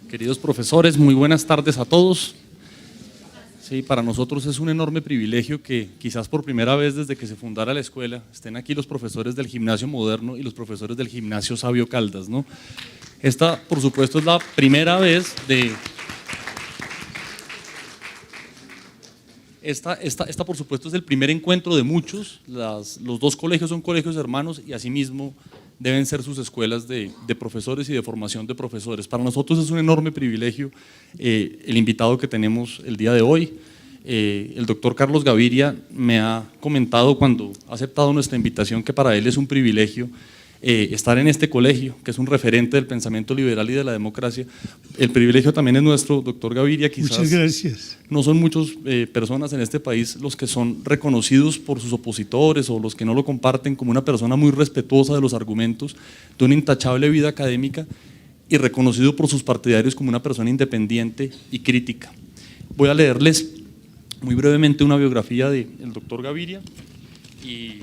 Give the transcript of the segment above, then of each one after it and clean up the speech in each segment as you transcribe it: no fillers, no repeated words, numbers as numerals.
Queridos profesores, muy buenas tardes a todos. Sí, para nosotros es un enorme privilegio que quizás por primera vez desde que se fundara la escuela estén aquí los profesores del Gimnasio Moderno y los profesores del Gimnasio Sabio Caldas, ¿no? Esta, por supuesto, es la primera vez de… Esta, por supuesto, es el primer encuentro de muchos. Los dos colegios son colegios hermanos y asimismo deben ser sus escuelas de profesores y de formación de profesores. Para nosotros es un enorme privilegio el invitado que tenemos el día de hoy. El doctor Carlos Gaviria me ha comentado cuando ha aceptado nuestra invitación que para él es un privilegio estar en este colegio, que es un referente del pensamiento liberal y de la democracia. El privilegio también es nuestro, doctor Gaviria. Quizás muchas gracias. No son muchas personas en este país los que son reconocidos por sus opositores o los que no lo comparten como una persona muy respetuosa de los argumentos, de una intachable vida académica y reconocido por sus partidarios como una persona independiente y crítica. Voy a leerles muy brevemente una biografía del doctor Gaviria y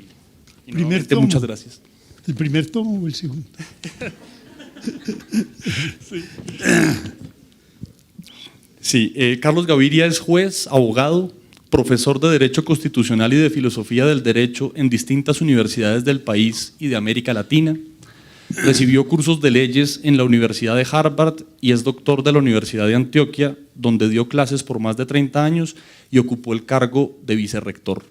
nuevamente muchas gracias. ¿El primer tomo o el segundo? Sí, Carlos Gaviria es juez, abogado, profesor de Derecho Constitucional y de Filosofía del Derecho en distintas universidades del país y de América Latina. Recibió cursos de leyes en la Universidad de Harvard y es doctor de la Universidad de Antioquia, donde dio clases por más de 30 años y ocupó el cargo de vicerrector.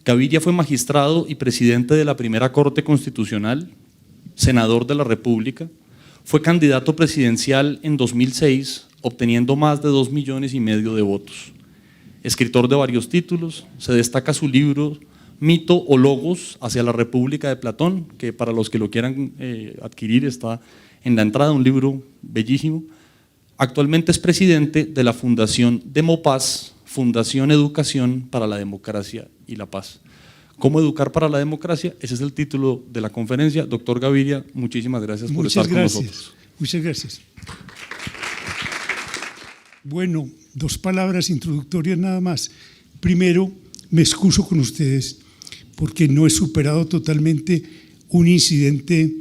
Gaviria fue magistrado y presidente de la primera Corte Constitucional, senador de la República, fue candidato presidencial en 2006, obteniendo más de 2,5 millones de votos. Escritor de varios títulos, se destaca su libro Mito o Logos hacia la República de Platón, que para los que lo quieran adquirir está en la entrada, un libro bellísimo. Actualmente es presidente de la Fundación Demopaz, Fundación Educación para la Democracia y la Paz. ¿Cómo educar para la democracia? Ese es el título de la conferencia. Doctor Gaviria, muchísimas gracias por estar con nosotros. Muchas gracias. Bueno, 2 palabras introductorias nada más. Primero, me excuso con ustedes porque no he superado totalmente un incidente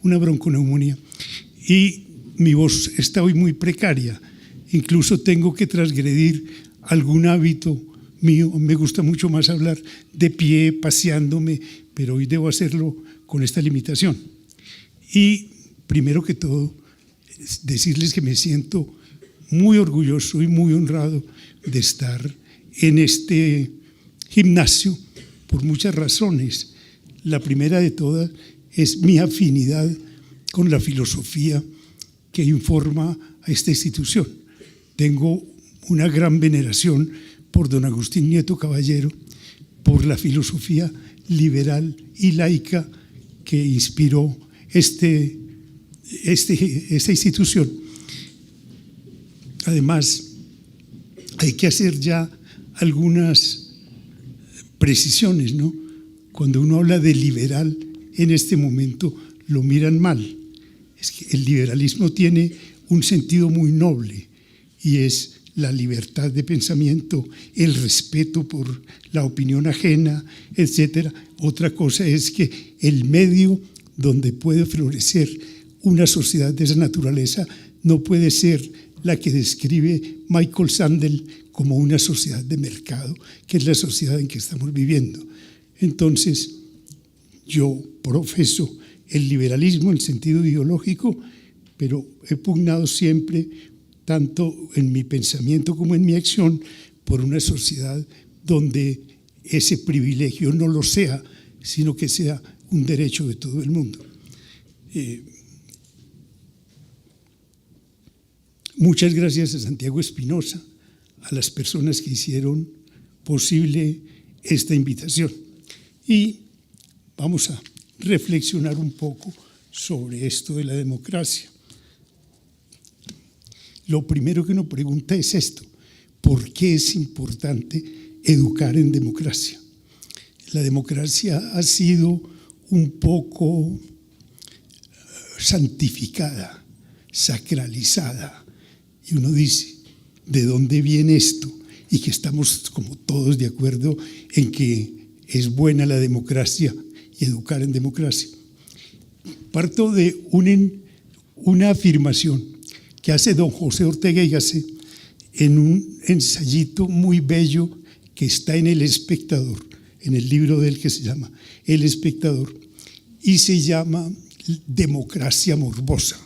una bronconeumonía, y mi voz está hoy muy precaria. Incluso tengo que transgredir algún hábito mío. Me gusta mucho más hablar de pie, paseándome, pero hoy debo hacerlo con esta limitación. Y primero que todo, decirles que me siento muy orgulloso y muy honrado de estar en este gimnasio por muchas razones. La primera de todas es mi afinidad con la filosofía que informa a esta institución. Tengo una gran veneración por don Agustín Nieto Caballero, por la filosofía liberal y laica que inspiró esta institución. Además, hay que hacer ya algunas precisiones, ¿no? Cuando uno habla de liberal en este momento lo miran mal. Es que el liberalismo tiene un sentido muy noble y es la libertad de pensamiento, el respeto por la opinión ajena, etc. Otra cosa es que el medio donde puede florecer una sociedad de esa naturaleza no puede ser la que describe Michael Sandel como una sociedad de mercado, que es la sociedad en que estamos viviendo. Entonces, yo profeso el liberalismo en el sentido ideológico, pero he pugnado siempre, tanto en mi pensamiento como en mi acción, por una sociedad donde ese privilegio no lo sea, sino que sea un derecho de todo el mundo. Muchas gracias a Santiago Espinosa, a las personas que hicieron posible esta invitación. Y vamos a reflexionar un poco sobre esto de la democracia. Lo primero que uno pregunta es esto: ¿por qué es importante educar en democracia? La democracia ha sido un poco santificada, sacralizada, y uno dice, ¿de dónde viene esto? Y que estamos como todos de acuerdo en que es buena la democracia y educar en democracia. Parto de una afirmación que hace don José Ortega y Gasset en un ensayito muy bello que está en El Espectador, en el libro de él que se llama El Espectador, y se llama Democracia Morbosa.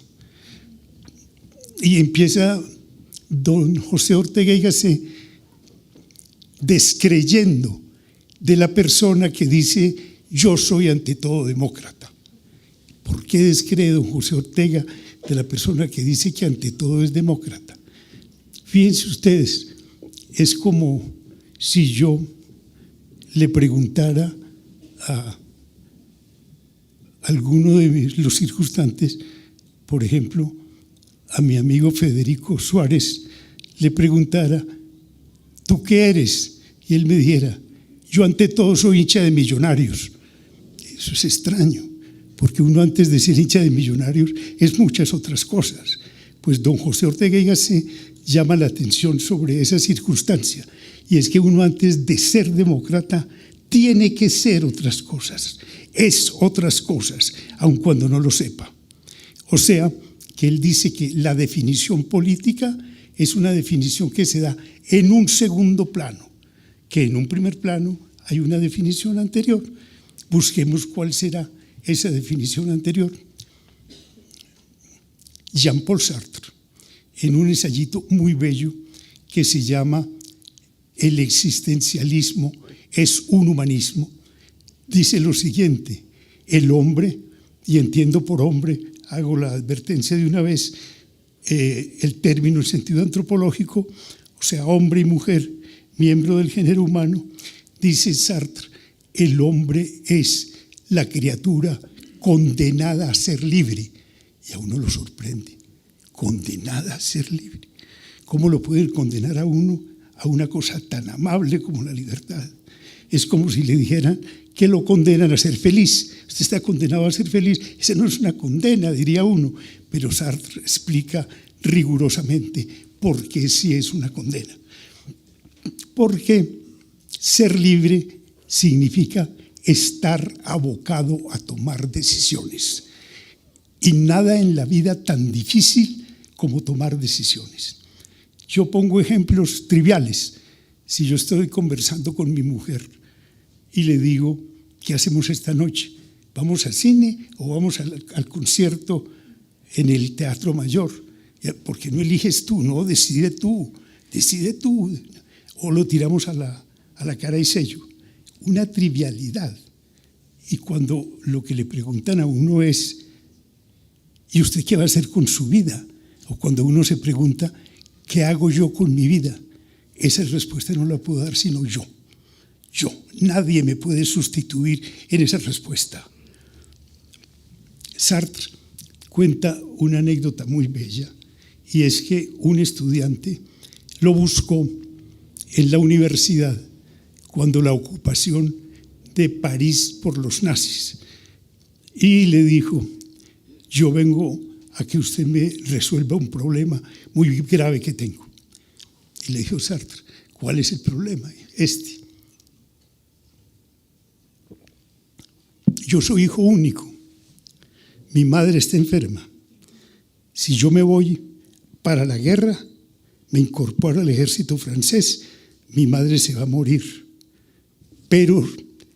Y empieza don José Ortega y Gasset descreyendo de la persona que dice yo soy ante todo demócrata. ¿Por qué descree don José Ortega de la persona que dice que ante todo es demócrata? Fíjense ustedes, es como si yo le preguntara a alguno de los circunstantes, por ejemplo, a mi amigo Federico Suárez, le preguntara, ¿tú qué eres? Y él me dijera, yo ante todo soy hincha de Millonarios. Eso es extraño, porque uno antes de ser hincha de Millonarios es muchas otras cosas. Pues don José Ortega y Gasset llama la atención sobre esa circunstancia, y es que uno antes de ser demócrata tiene que ser otras cosas, es otras cosas, aun cuando no lo sepa. O sea, que él dice que la definición política es una definición que se da en un segundo plano, que en un primer plano hay una definición anterior. Busquemos cuál será esa definición anterior. Jean-Paul Sartre, en un ensayito muy bello que se llama El existencialismo es un humanismo, dice lo siguiente: el hombre, y entiendo por hombre, hago la advertencia de una vez, el término en sentido antropológico, o sea, hombre y mujer, miembro del género humano, dice Sartre, el hombre es la criatura condenada a ser libre. Y a uno lo sorprende, condenada a ser libre. ¿Cómo lo puede condenar a uno a una cosa tan amable como la libertad? Es como si le dijeran que lo condenan a ser feliz. Usted está condenado a ser feliz. Esa no es una condena, diría uno, pero Sartre explica rigurosamente por qué sí es una condena. Porque ser libre significa estar abocado a tomar decisiones. Y nada en la vida tan difícil como tomar decisiones. Yo pongo ejemplos triviales. Si yo estoy conversando con mi mujer y le digo, ¿qué hacemos esta noche? ¿Vamos al cine o vamos al concierto en el Teatro Mayor? ¿Por qué no eliges tú? No, decide tú. O lo tiramos a la cara y sello. Una trivialidad. Y cuando lo que le preguntan a uno es, ¿y usted qué va a hacer con su vida? O cuando uno se pregunta, ¿qué hago yo con mi vida? Esa respuesta no la puedo dar sino yo. Yo. Nadie me puede sustituir en esa respuesta. Sartre cuenta una anécdota muy bella, y es que un estudiante lo buscó en la universidad cuando la ocupación de París por los nazis, y le dijo, yo vengo a que usted me resuelva un problema muy grave que tengo. Y le dijo Sartre, ¿cuál es el problema? Yo soy hijo único, mi madre está enferma. Si yo me voy para la guerra, me incorporo al ejército francés, mi madre se va a morir. Pero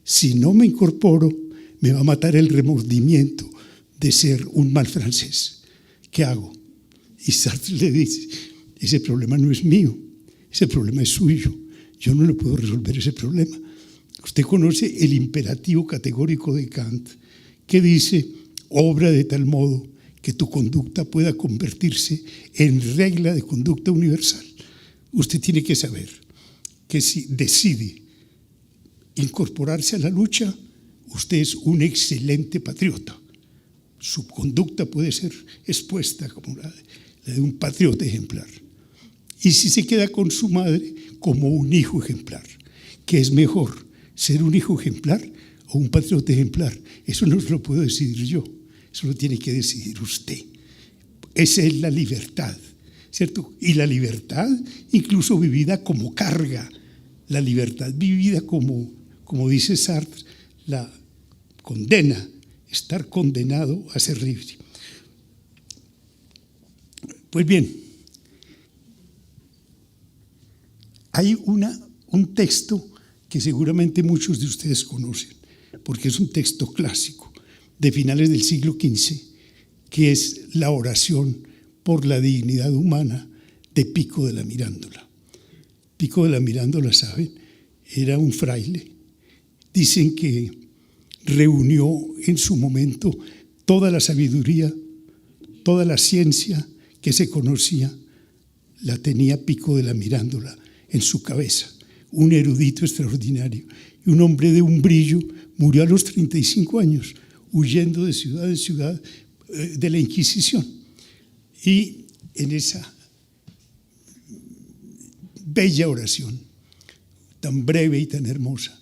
si no me incorporo, me va a matar el remordimiento de ser un mal francés. ¿Qué hago? Y Sartre le dice, ese problema no es mío, ese problema es suyo. Yo no le puedo resolver ese problema. Usted conoce el imperativo categórico de Kant, que dice, obra de tal modo que tu conducta pueda convertirse en regla de conducta universal. Usted tiene que saber que si decide incorporarse a la lucha, usted es un excelente patriota. Su conducta puede ser expuesta como la de un patriota ejemplar. Y si se queda con su madre, como un hijo ejemplar. ¿Qué es mejor, ser un hijo ejemplar o un patriota ejemplar? Eso no lo puedo decidir yo, eso lo tiene que decidir usted. Esa es la libertad, ¿cierto? Y la libertad incluso vivida como carga, la libertad vivida como dice Sartre, la condena estar condenado a ser libre. Pues bien, hay un texto que seguramente muchos de ustedes conocen, porque es un texto clásico de finales del siglo XV, que es la oración por la dignidad humana de Pico de la Mirandola. Pico de la Mirandola, ¿saben? Era un fraile. Dicen que reunió en su momento toda la sabiduría, toda la ciencia que se conocía, la tenía Pico de la Mirandola en su cabeza. Un erudito extraordinario y un hombre de un brillo. Murió a los 35 años, huyendo de ciudad en ciudad de la Inquisición. Y en esa bella oración, tan breve y tan hermosa,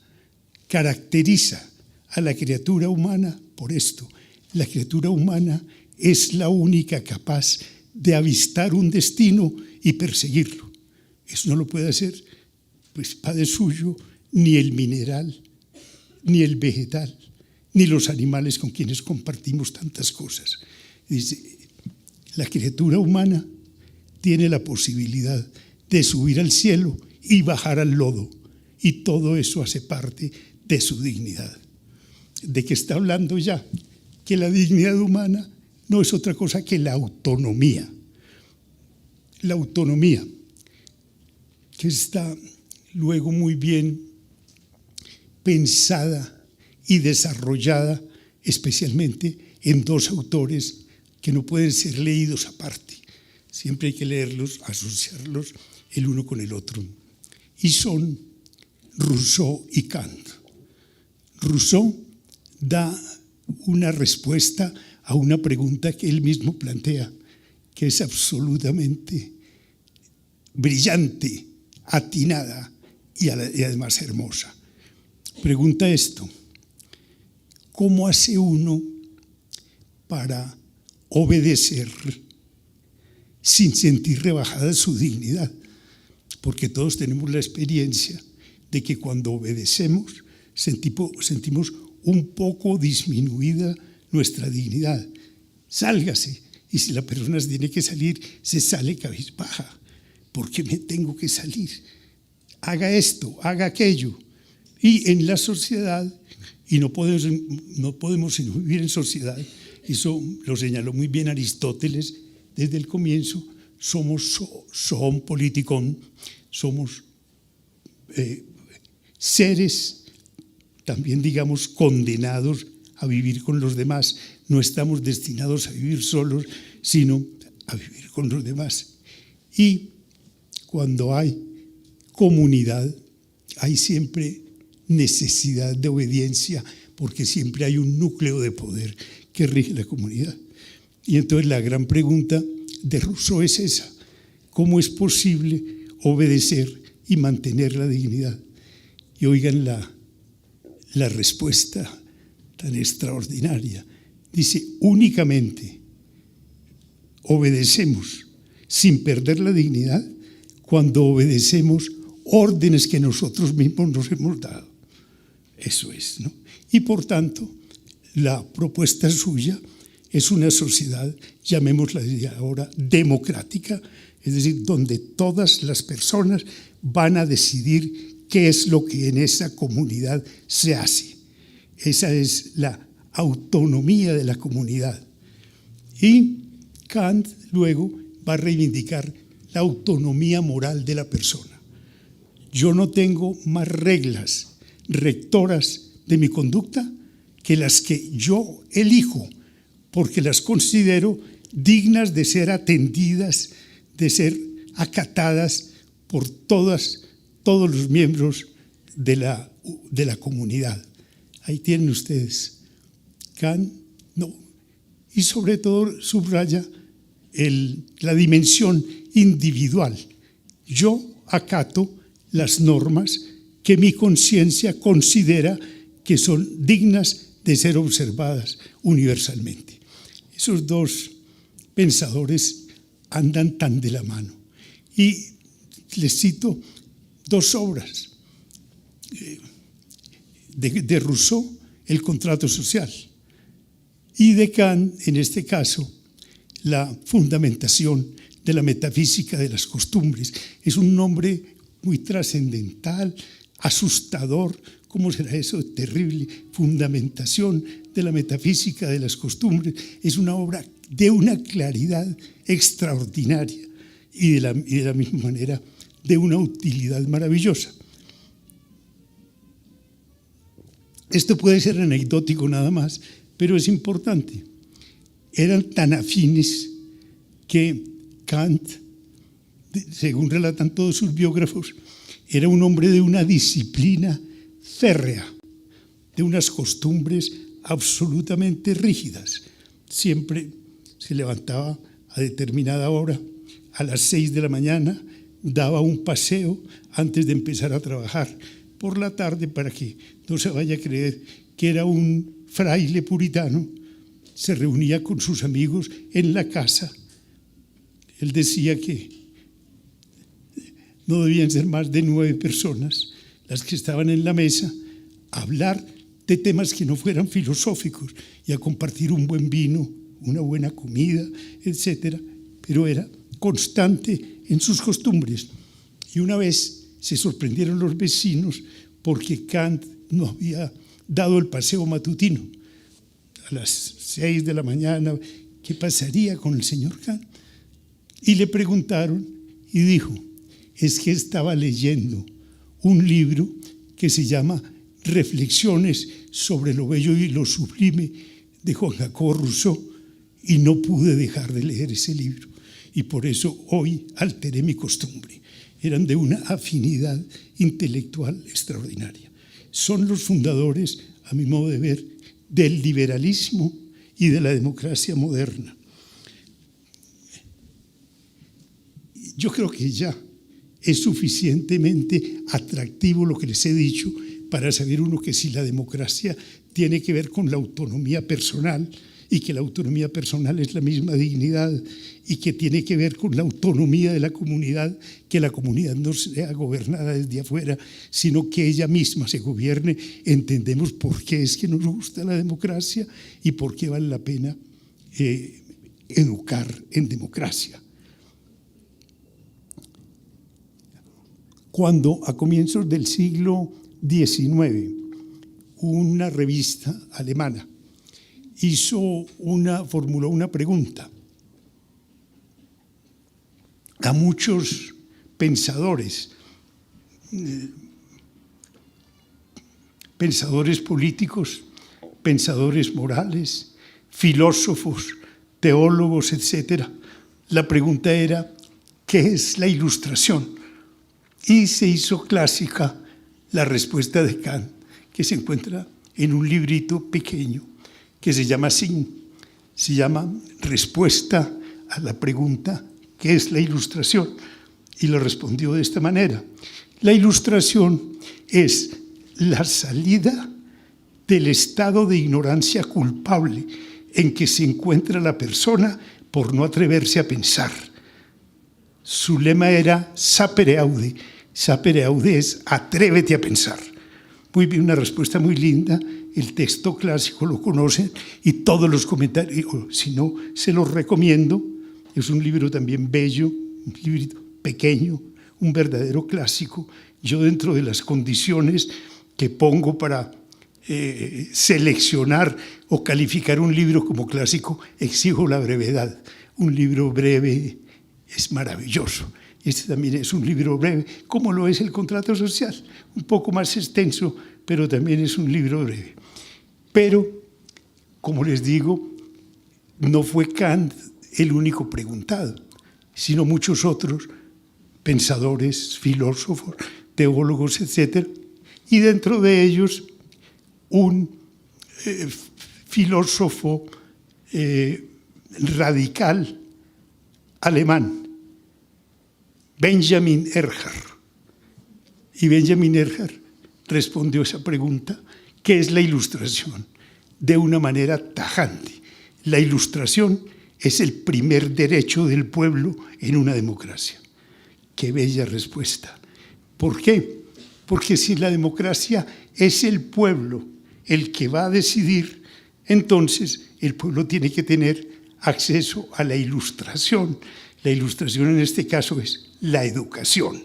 caracteriza a la criatura humana por esto: la criatura humana es la única capaz de avistar un destino y perseguirlo. Eso no lo puede hacer, pues, padre suyo, ni el mineral, ni el vegetal, ni los animales con quienes compartimos tantas cosas. Dice, la criatura humana tiene la posibilidad de subir al cielo y bajar al lodo, y todo eso hace parte de su dignidad. ¿De qué está hablando ya? Que la dignidad humana no es otra cosa que la autonomía. La autonomía, que está luego muy bien pensada y desarrollada especialmente en dos autores que no pueden ser leídos aparte. Siempre hay que leerlos, asociarlos el uno con el otro. Y son Rousseau y Kant. Rousseau da una respuesta a una pregunta que él mismo plantea, que es absolutamente brillante, atinada y además hermosa. Pregunta esto: ¿cómo hace uno para obedecer sin sentir rebajada su dignidad? Porque todos tenemos la experiencia de que cuando obedecemos sentimos un poco disminuida nuestra dignidad. Sálgase, y si la persona tiene que salir, se sale cabizbaja. ¿Por qué me tengo que salir? Haga esto, haga aquello. Y en la sociedad, y no podemos sino vivir en sociedad, eso lo señaló muy bien Aristóteles desde el comienzo, somos zoon politikon, somos seres también, digamos, condenados a vivir con los demás. No estamos destinados a vivir solos, sino a vivir con los demás. Y cuando hay comunidad, hay siempre necesidad de obediencia, porque siempre hay un núcleo de poder que rige la comunidad. Y entonces la gran pregunta de Rousseau es esa: ¿cómo es posible obedecer y mantener la dignidad? Y oigan la respuesta tan extraordinaria. Dice, únicamente obedecemos sin perder la dignidad cuando obedecemos órdenes que nosotros mismos nos hemos dado. Eso es, ¿no? Y por tanto, la propuesta suya es una sociedad, llamémosla ahora, democrática, es decir, donde todas las personas van a decidir qué es lo que en esa comunidad se hace. Esa es la autonomía de la comunidad. Y Kant luego va a reivindicar la autonomía moral de la persona. Yo no tengo más reglas rectoras de mi conducta que las que yo elijo, porque las considero dignas de ser atendidas, de ser acatadas por todos los miembros de la comunidad. Ahí tienen ustedes. Kant, no. Y sobre todo subraya la dimensión individual. Yo acato las normas que mi conciencia considera que son dignas de ser observadas universalmente. Esos dos pensadores andan tan de la mano. Y les cito dos obras de Rousseau: El contrato social. y de Kant, en este caso, la fundamentación de la metafísica de las costumbres. Es un nombre muy trascendental, asustador. ¿Cómo será eso? Terrible. Fundamentación de la metafísica de las costumbres. Es una obra de una claridad extraordinaria y de la misma manera de una utilidad maravillosa. Esto puede ser anecdótico nada más, pero es importante. Eran tan afines que Kant, según relatan todos sus biógrafos, era un hombre de una disciplina férrea, de unas costumbres absolutamente rígidas. Siempre se levantaba a determinada hora, a las 6 de la mañana, daba un paseo antes de empezar a trabajar por la tarde para que no se vaya a creer que era un fraile puritano. Se reunía con sus amigos en la casa. Él decía que no debían ser más de 9 personas las que estaban en la mesa a hablar de temas que no fueran filosóficos y a compartir un buen vino, una buena comida, etc. Pero era constante en sus costumbres. Y una vez se sorprendieron los vecinos porque Kant no había dado el paseo matutino. A las 6 de la mañana, ¿qué pasaría con el señor Kant? Y le preguntaron y dijo, es que estaba leyendo un libro que se llama Reflexiones sobre lo bello y lo sublime de Juan Jacobo Rousseau y no pude dejar de leer ese libro y por eso hoy alteré mi costumbre. Eran de una afinidad intelectual extraordinaria. Son los fundadores, a mi modo de ver, del liberalismo y de la democracia moderna. Yo creo que ya es suficientemente atractivo lo que les he dicho para saber uno que si la democracia tiene que ver con la autonomía personal y que la autonomía personal es la misma dignidad y que tiene que ver con la autonomía de la comunidad, que la comunidad no sea gobernada desde afuera, sino que ella misma se gobierne, entendemos por qué es que nos gusta la democracia y por qué vale la pena educar en democracia. Cuando a comienzos del siglo XIX, una revista alemana formuló una pregunta a muchos pensadores, pensadores políticos, pensadores morales, filósofos, teólogos, etc. La pregunta era, ¿qué es la Ilustración? Y se hizo clásica la respuesta de Kant, que se encuentra en un librito pequeño que se llama así, se llama Respuesta a la pregunta ¿qué es la Ilustración? Y lo respondió de esta manera. La Ilustración es la salida del estado de ignorancia culpable en que se encuentra la persona por no atreverse a pensar. Su lema era sapere aude. Sapere aude es atrévete a pensar. Muy bien, una respuesta muy linda. El texto clásico lo conocen y todos los comentarios, si no, se los recomiendo. Es un libro también bello, un librito pequeño, un verdadero clásico. Yo dentro de las condiciones que pongo para seleccionar o calificar un libro como clásico, exijo la brevedad. Un libro breve es maravilloso. Este también es un libro breve, como lo es el Contrato Social, un poco más extenso, pero también es un libro breve. Pero, como les digo, no fue Kant el único preguntado, sino muchos otros pensadores, filósofos, teólogos, etc. Y dentro de ellos, un filósofo radical alemán, Benjamin Erhard. Y Benjamin Erhard respondió esa pregunta, ¿qué es la Ilustración? De una manera tajante. La Ilustración es el primer derecho del pueblo en una democracia. ¡Qué bella respuesta! ¿Por qué? Porque si la democracia es el pueblo el que va a decidir, entonces el pueblo tiene que tener acceso a la ilustración. La ilustración en este caso es la educación.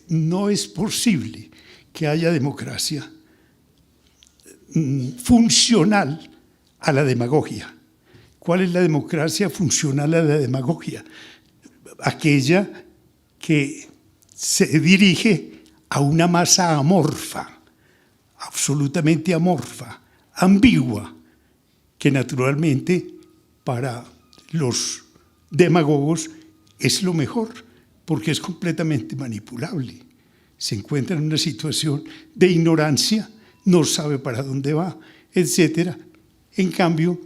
No es posible que haya democracia funcional a la demagogia. ¿Cuál es la democracia funcional a la demagogia? Aquella que se dirige a una masa amorfa, absolutamente amorfa, ambigua, que naturalmente para los demagogos es lo mejor, porque es completamente manipulable. Se encuentra en una situación de ignorancia, no sabe para dónde va, etc. En cambio,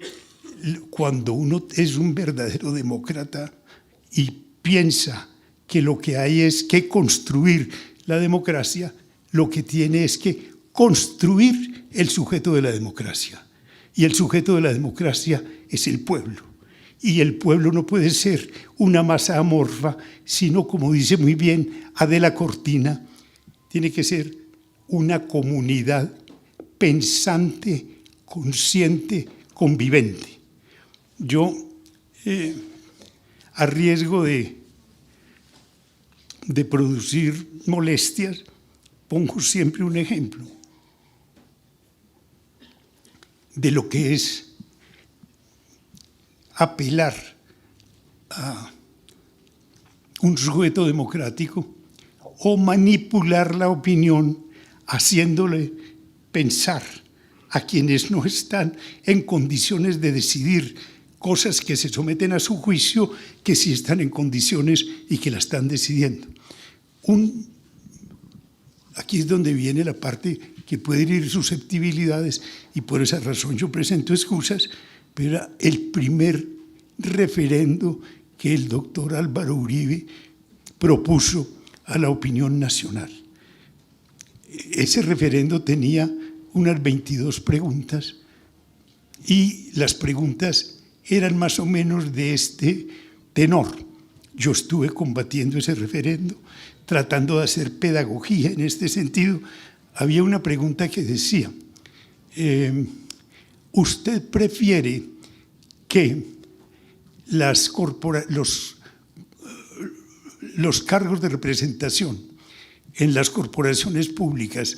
cuando uno es un verdadero demócrata y piensa que lo que hay es que construir la democracia, lo que tiene es que construir el sujeto de la democracia. Y el sujeto de la democracia es el pueblo. Y el pueblo no puede ser una masa amorfa, sino, como dice muy bien Adela Cortina, tiene que ser una comunidad pensante, consciente, convivente. Yo, a riesgo de producir molestias, pongo siempre un ejemplo de lo que es apelar a un sujeto democrático o manipular la opinión haciéndole pensar a quienes no están en condiciones de decidir cosas que se someten a su juicio, que sí están en condiciones y que la están decidiendo. Aquí es donde viene la parte que puede herir susceptibilidades, y por esa razón yo presento excusas, pero era el primer referendo que el doctor Álvaro Uribe propuso a la opinión nacional. Ese referendo tenía unas 22 preguntas, y las preguntas eran más o menos de este tenor. Yo estuve combatiendo ese referendo, tratando de hacer pedagogía en este sentido. Había una pregunta que decía, ¿usted prefiere que los cargos de representación en las corporaciones públicas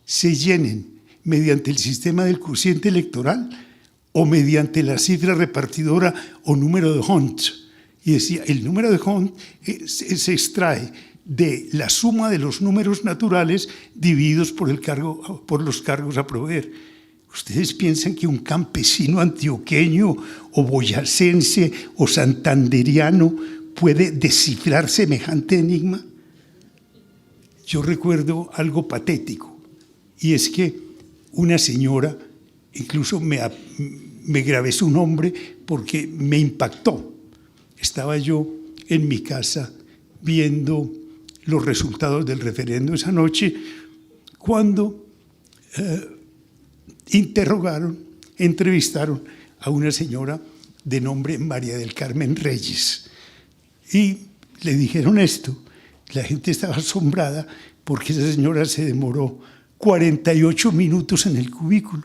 se llenen mediante el sistema del cociente electoral o mediante la cifra repartidora o número de Hunt? Y decía, el número de Hunt se extrae de la suma de los números naturales divididos por los cargos a proveer. ¿Ustedes piensan que un campesino antioqueño o boyacense o santanderiano puede descifrar semejante enigma? Yo recuerdo algo patético, y es que una señora, incluso me grabé su nombre porque me impactó. Estaba yo en mi casa viendo los resultados del referendo esa noche, cuando entrevistaron a una señora de nombre María del Carmen Reyes, y le dijeron esto. La gente estaba asombrada porque esa señora se demoró 48 minutos en el cubículo,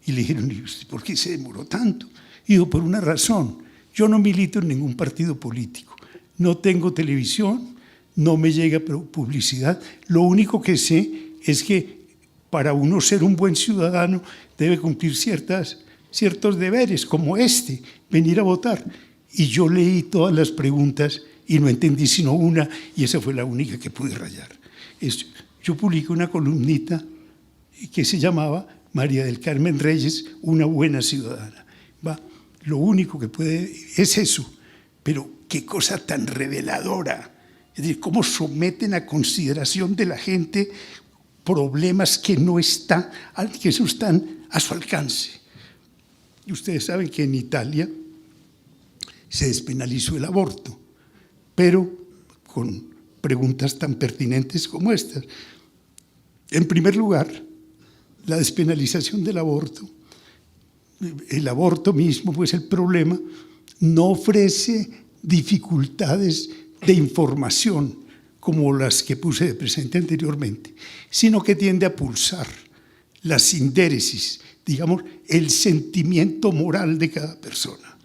y le dijeron, ¿por qué se demoró tanto? Y dijo, por una razón, yo no milito en ningún partido político, no tengo televisión, no me llega publicidad, lo único que sé es que para uno ser un buen ciudadano debe cumplir ciertos deberes, como venir a votar. Y yo leí todas las preguntas y no entendí sino una, y esa fue la única que pude rayar. Yo publiqué una columnita que se llamaba María del Carmen Reyes, una buena ciudadana. Lo único que puede es eso, pero qué cosa tan reveladora. Es decir, cómo someten a consideración de la gente problemas que no están a su alcance. Y ustedes saben que en Italia se despenalizó el aborto, pero con preguntas tan pertinentes como estas. En primer lugar, la despenalización del aborto, el aborto mismo, pues el problema, no ofrece dificultades de información como las que puse de presente anteriormente, sino que tiende a pulsar la sindéresis, digamos, el sentimiento moral de cada persona.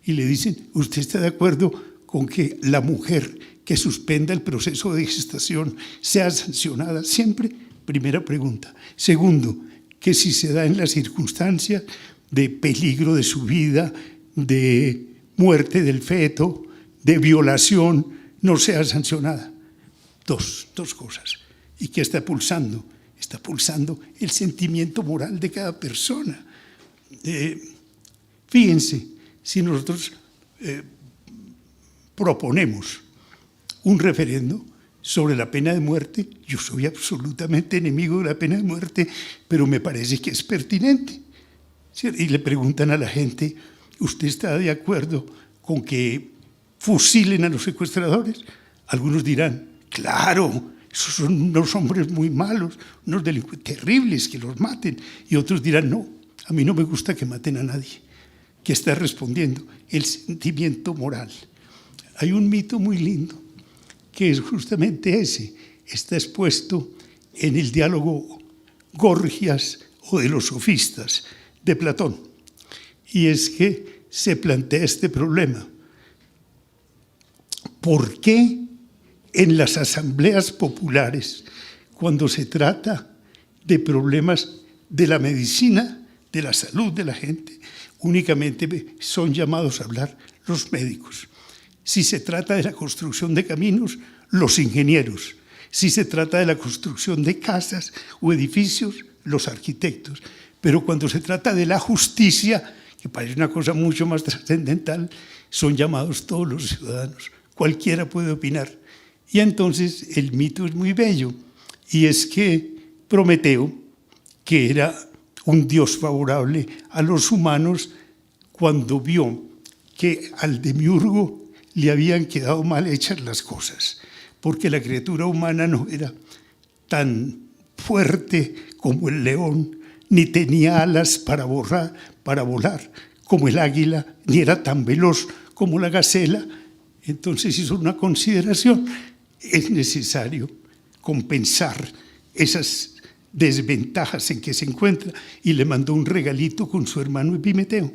Y le dicen, ¿usted está de acuerdo con que la mujer que suspenda el proceso de gestación sea sancionada siempre? Primera pregunta. Segundo, que si se da en las circunstancias de peligro de su vida, de muerte del feto, de violación, no sea sancionada. Dos cosas. ¿Y qué está pulsando? Está pulsando el sentimiento moral de cada persona. Fíjense, si nosotros proponemos un referendo sobre la pena de muerte, yo soy absolutamente enemigo de la pena de muerte, pero me parece que es pertinente. ¿Cierto? Y le preguntan a la gente, ¿usted está de acuerdo con que fusilen a los secuestradores? Algunos dirán, claro, esos son unos hombres muy malos, unos delincuentes terribles, que los maten. Y otros dirán, no, a mí no me gusta que maten a nadie. ¿Qué está respondiendo? El sentimiento moral. Hay un mito muy lindo, que es justamente ese. Está expuesto en el diálogo Gorgias o de los sofistas de Platón. Y es que se plantea este problema. ¿Por qué en las asambleas populares, cuando se trata de problemas de la medicina, de la salud de la gente, únicamente son llamados a hablar los médicos? Si se trata de la construcción de caminos, los ingenieros. Si se trata de la construcción de casas o edificios, los arquitectos. Pero cuando se trata de la justicia, que parece una cosa mucho más trascendental, son llamados todos los ciudadanos. Cualquiera puede opinar. Y entonces el mito es muy bello, y es que Prometeo, que era un dios favorable a los humanos, cuando vio que al demiurgo le habían quedado mal hechas las cosas, porque la criatura humana no era tan fuerte como el león, ni tenía alas para volar como el águila, ni era tan veloz como la gacela. Entonces hizo una consideración: es necesario compensar esas desventajas en que se encuentra, y le mandó un regalito con su hermano Epimeteo.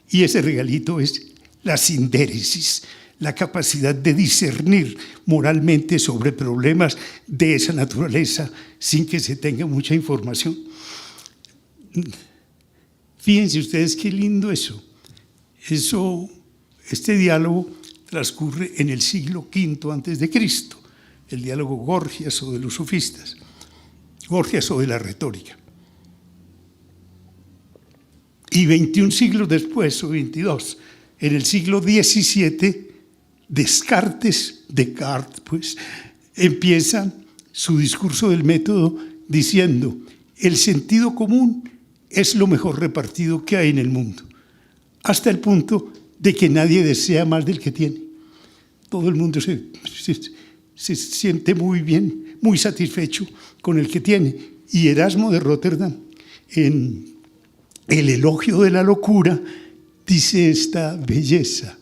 Y ese regalito es la sindéresis, la capacidad de discernir moralmente sobre problemas de esa naturaleza sin que se tenga mucha información. Fíjense ustedes qué lindo eso. Este diálogo transcurre en el siglo V a.C., el diálogo Gorgias o de los sofistas, Gorgias o de la retórica. Y 21 siglos después, o 22, en el siglo XVII, Descartes, pues, empieza su discurso del método diciendo: el sentido común es lo mejor repartido que hay en el mundo, hasta el punto de que nadie desea más del que tiene. Todo el mundo se siente muy bien, muy satisfecho con el que tiene. Y Erasmo de Róterdam, en el elogio de la locura, dice esta belleza.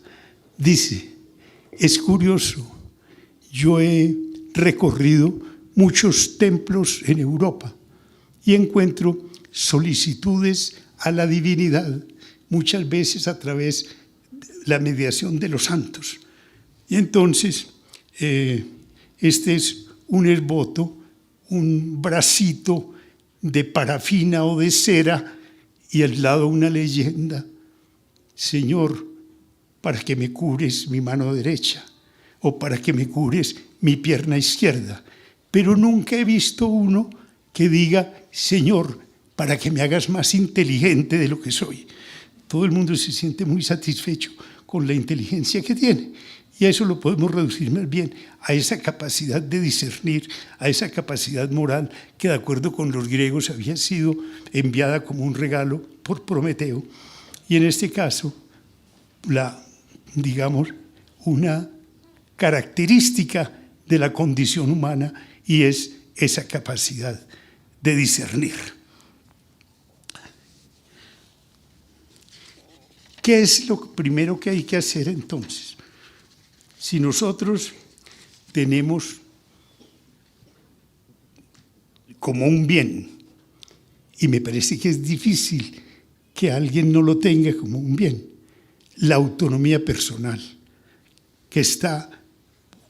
Dice: es curioso, yo he recorrido muchos templos en Europa y encuentro solicitudes a la divinidad, muchas veces a través de la mediación de los santos. Y entonces, este es un esboto, un bracito de parafina o de cera, y al lado una leyenda: Señor, para que me cures mi mano derecha, o para que me cures mi pierna izquierda. Pero nunca he visto uno que diga: Señor, para que me hagas más inteligente de lo que soy. Todo el mundo se siente muy satisfecho con la inteligencia que tiene. Y a eso lo podemos reducir más bien a esa capacidad de discernir, a esa capacidad moral que, de acuerdo con los griegos, había sido enviada como un regalo por Prometeo. Y en este caso, digamos, una característica de la condición humana, y es esa capacidad de discernir. ¿Qué es lo primero que hay que hacer entonces? Si nosotros tenemos como un bien y me parece que es difícil que alguien no lo tenga como un bien, la autonomía personal, que está,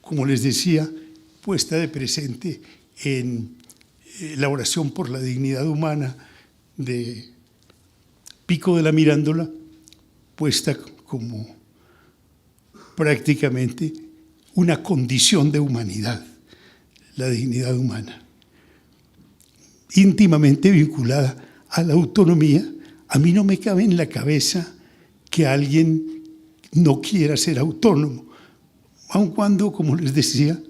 como les decía, puesta de presente en la oración por la dignidad humana de Pico de la Mirandola, puesta como prácticamente una condición de humanidad, la dignidad humana, íntimamente vinculada a la autonomía. A mí no me cabe en la cabeza que alguien no quiera ser autónomo, aun cuando, como les decía,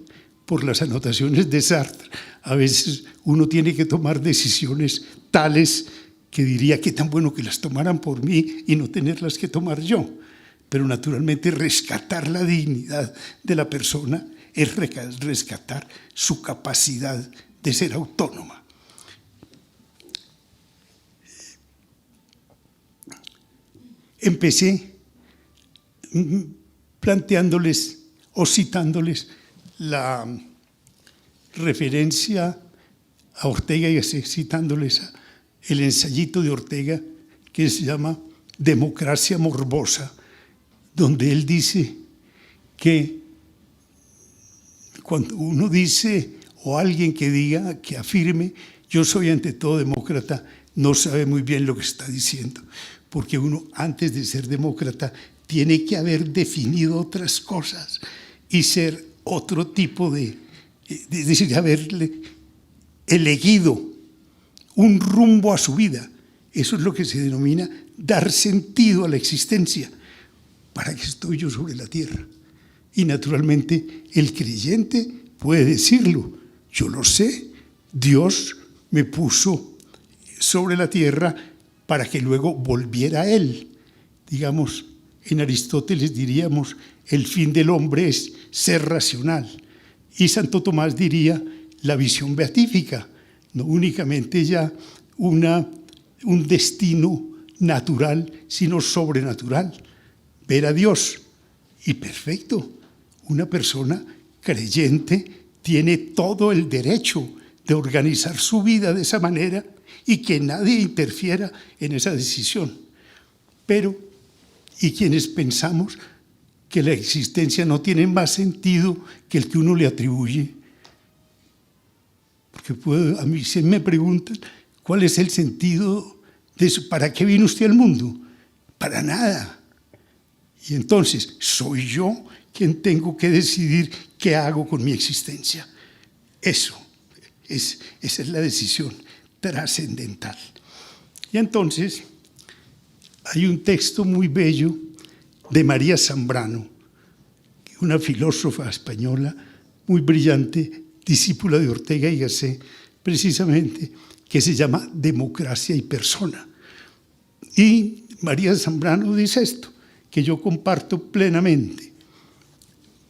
por las anotaciones de Sartre, a veces uno tiene que tomar decisiones tales que diría que tan bueno que las tomaran por mí y no tenerlas que tomar yo. Pero naturalmente rescatar la dignidad de la persona es rescatar su capacidad de ser autónoma. Empecé planteándoles o citándoles la referencia a Ortega y Gasset, citándoles el ensayito de Ortega que se llama Democracia Morbosa, donde él dice que cuando uno dice, o alguien que diga, que afirme, yo soy ante todo demócrata, no sabe muy bien lo que está diciendo, porque uno antes de ser demócrata tiene que haber definido otras cosas y ser otro tipo de decir, haberle elegido un rumbo a su vida. Eso es lo que se denomina dar sentido a la existencia. ¿Para qué estoy yo sobre la tierra? Y naturalmente el creyente puede decirlo. Yo lo sé, Dios me puso sobre la tierra para que luego volviera a Él. Digamos, en Aristóteles diríamos, el fin del hombre es ser racional. Y Santo Tomás diría, la visión beatífica, no únicamente ya un destino natural, sino sobrenatural. Ver a Dios. Y perfecto, una persona creyente tiene todo el derecho de organizar su vida de esa manera y que nadie interfiera en esa decisión. Pero, ¿y quienes pensamos que la existencia no tiene más sentido que el que uno le atribuye? Porque a mí se me preguntan, ¿cuál es el sentido de eso? ¿Para qué vino usted al mundo? Para nada. Y entonces, soy yo quien tengo que decidir qué hago con mi existencia. Esa es la decisión trascendental. Y entonces, hay un texto muy bello de María Zambrano, una filósofa española muy brillante, discípula de Ortega y Gasset, precisamente, que se llama Democracia y Persona. Y María Zambrano dice esto, que yo comparto plenamente.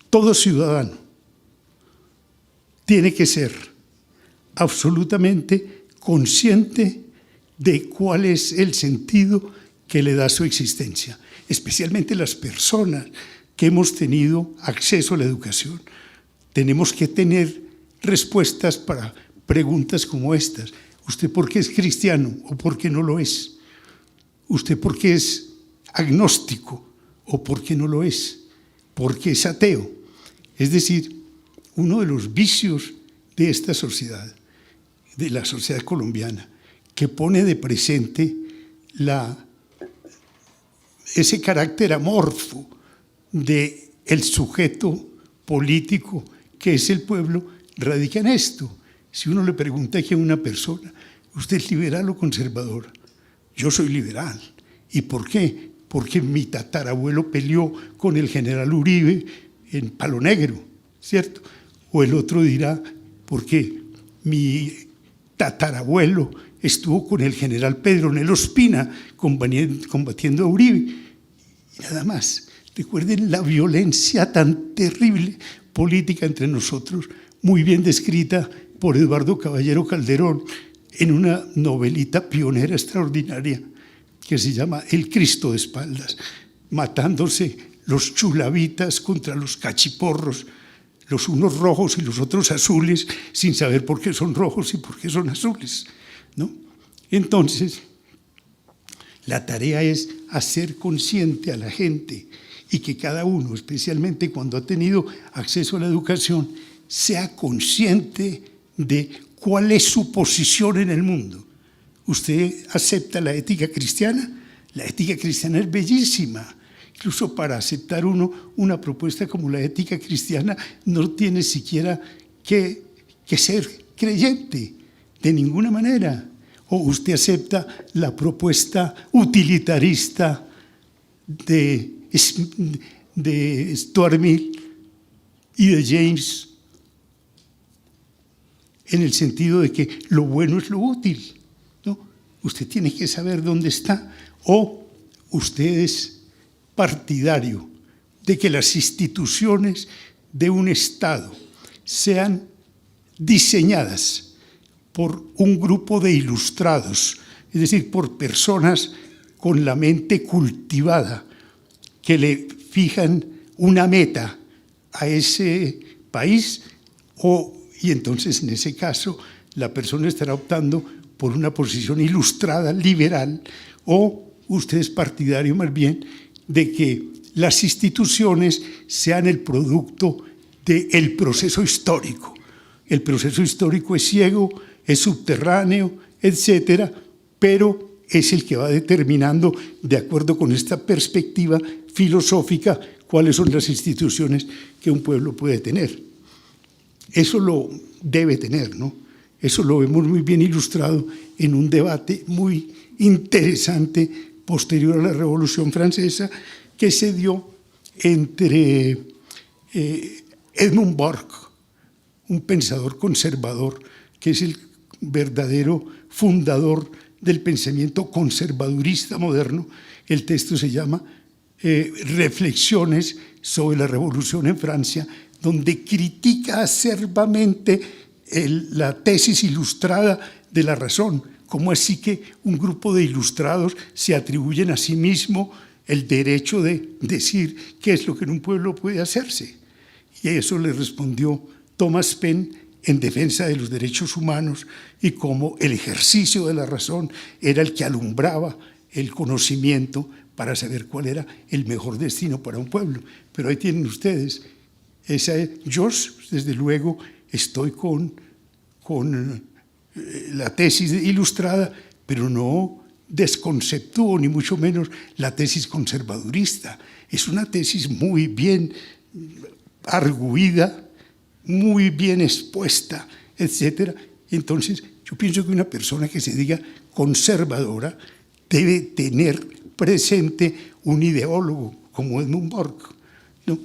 Todo ciudadano tiene que ser absolutamente consciente de cuál es el sentido que le da su existencia, especialmente las personas que hemos tenido acceso a la educación. Tenemos que tener respuestas para preguntas como estas. ¿Usted por qué es cristiano o por qué no lo es? ¿Usted por qué es agnóstico o por qué no lo es? ¿Por qué es ateo? Es decir, uno de los vicios de esta sociedad, de la sociedad colombiana, que pone de presente ese carácter amorfo del sujeto político que es el pueblo, radica en esto. Si uno le pregunta aquí a una persona, ¿usted es liberal o conservador? Yo soy liberal. ¿Y por qué? Porque mi tatarabuelo peleó con el general Uribe en Palo Negro, ¿cierto? O el otro dirá, porque mi tatarabuelo estuvo con el general Pedronel Ospina combatiendo a Uribe. Y nada más. Recuerden la violencia tan terrible política entre nosotros, muy bien descrita por Eduardo Caballero Calderón en una novelita pionera extraordinaria que se llama El Cristo de espaldas, matándose los chulavitas contra los cachiporros, los unos rojos y los otros azules, sin saber por qué son rojos y por qué son azules, ¿no? Entonces, la tarea es hacer consciente a la gente y que cada uno, especialmente cuando ha tenido acceso a la educación, sea consciente de cuál es su posición en el mundo. ¿Usted acepta la ética cristiana? La ética cristiana es bellísima. Incluso para aceptar uno una propuesta como la ética cristiana no tiene siquiera que ser creyente, de ninguna manera. O usted acepta la propuesta utilitarista de Stuart Mill y de James, en el sentido de que lo bueno es lo útil, ¿no? Usted tiene que saber dónde está. O usted es partidario de que las instituciones de un Estado sean diseñadas por un grupo de ilustrados, es decir, por personas con la mente cultivada, que le fijan una meta a ese país, y entonces en ese caso la persona estará optando por una posición ilustrada, liberal, o usted es partidario más bien de que las instituciones sean el producto del proceso histórico. El proceso histórico es ciego, es subterráneo, etcétera, pero es el que va determinando, de acuerdo con esta perspectiva filosófica, cuáles son las instituciones que un pueblo puede tener. Eso lo debe tener, ¿no? Eso lo vemos muy bien ilustrado en un debate muy interesante posterior a la Revolución Francesa que se dio entre Edmund Burke, un pensador conservador, que es el verdadero fundador del pensamiento conservadurista moderno. El texto se llama Reflexiones sobre la Revolución en Francia, donde critica acerbamente la tesis ilustrada de la razón. ¿Cómo así que un grupo de ilustrados se atribuyen a sí mismo el derecho de decir qué es lo que en un pueblo puede hacerse? Y a eso le respondió Thomas Paine en defensa de los derechos humanos y cómo el ejercicio de la razón era el que alumbraba el conocimiento para saber cuál era el mejor destino para un pueblo. Pero ahí tienen ustedes. Yo, desde luego, estoy con la tesis ilustrada, pero no desconceptúo ni mucho menos la tesis conservadurista. Es una tesis muy bien arguida, muy bien expuesta, etcétera. Entonces, yo pienso que una persona que se diga conservadora debe tener presente un ideólogo como Edmund Burke, ¿no?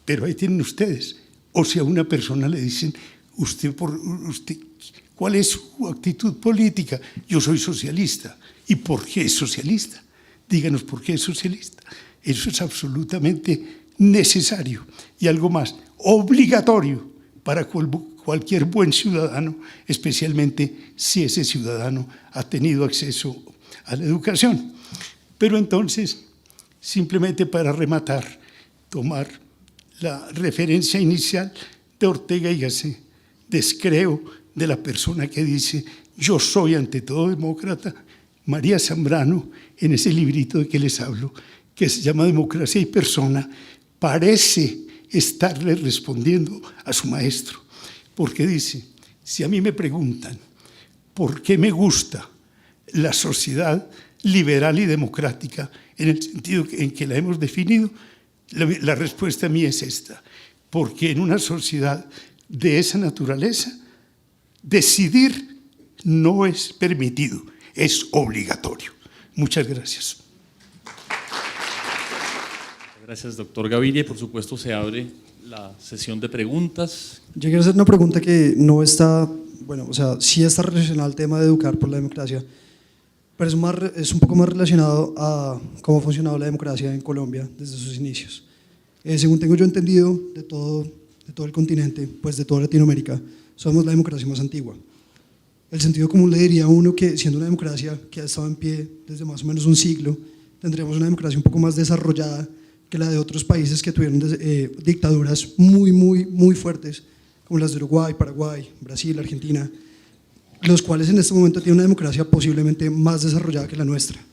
Pero ahí tienen ustedes. O si a una persona le dicen, usted, ¿cuál es su actitud política? Yo soy socialista. ¿Y por qué es socialista? Díganos por qué es socialista. Eso es absolutamente necesario. Y algo más, obligatorio para cualquier buen ciudadano, especialmente si ese ciudadano ha tenido acceso a la educación. Pero entonces, simplemente para rematar, tomar la referencia inicial de Ortega y Gasset, descreo de la persona que dice yo soy ante todo demócrata. María Zambrano, en ese librito de que les hablo, que se llama Democracia y Persona, parece estarle respondiendo a su maestro, porque dice, si a mí me preguntan por qué me gusta la sociedad liberal y democrática en el sentido en que la hemos definido, la respuesta mía es esta, porque en una sociedad de esa naturaleza, decidir no es permitido, es obligatorio. Muchas gracias. Gracias, doctor Gaviria. Por supuesto, se abre la sesión de preguntas. Yo quiero hacer una pregunta que no está, bueno, o sea, sí está relacionada al tema de educar por la democracia, pero es un poco más relacionado a cómo ha funcionado la democracia en Colombia desde sus inicios. Según tengo yo entendido, de todo el continente, pues de toda Latinoamérica, somos la democracia más antigua. El sentido común le diría a uno que siendo una democracia que ha estado en pie desde más o menos un siglo, tendríamos una democracia un poco más desarrollada que la de otros países que tuvieron dictaduras muy fuertes, como las de Uruguay, Paraguay, Brasil, Argentina. los cuales en este momento tienen una democracia posiblemente más desarrollada que la nuestra.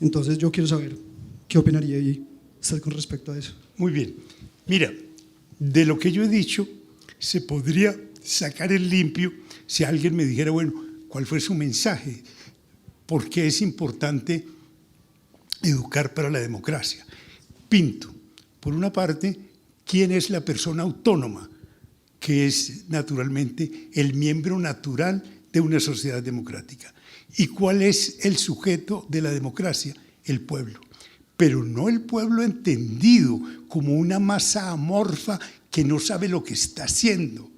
Entonces yo quiero saber qué opinaría usted con respecto a eso. Muy bien. Mira, de lo que yo he dicho, se podría sacar en limpio si alguien me dijera, bueno, ¿cuál fue su mensaje? ¿Por qué es importante educar para la democracia? Pinto, por una parte, ¿quién es la persona autónoma? Que es naturalmente el miembro natural de una sociedad democrática. ¿Y cuál es el sujeto de la democracia? El pueblo. Pero no el pueblo entendido como una masa amorfa que no sabe lo que está haciendo,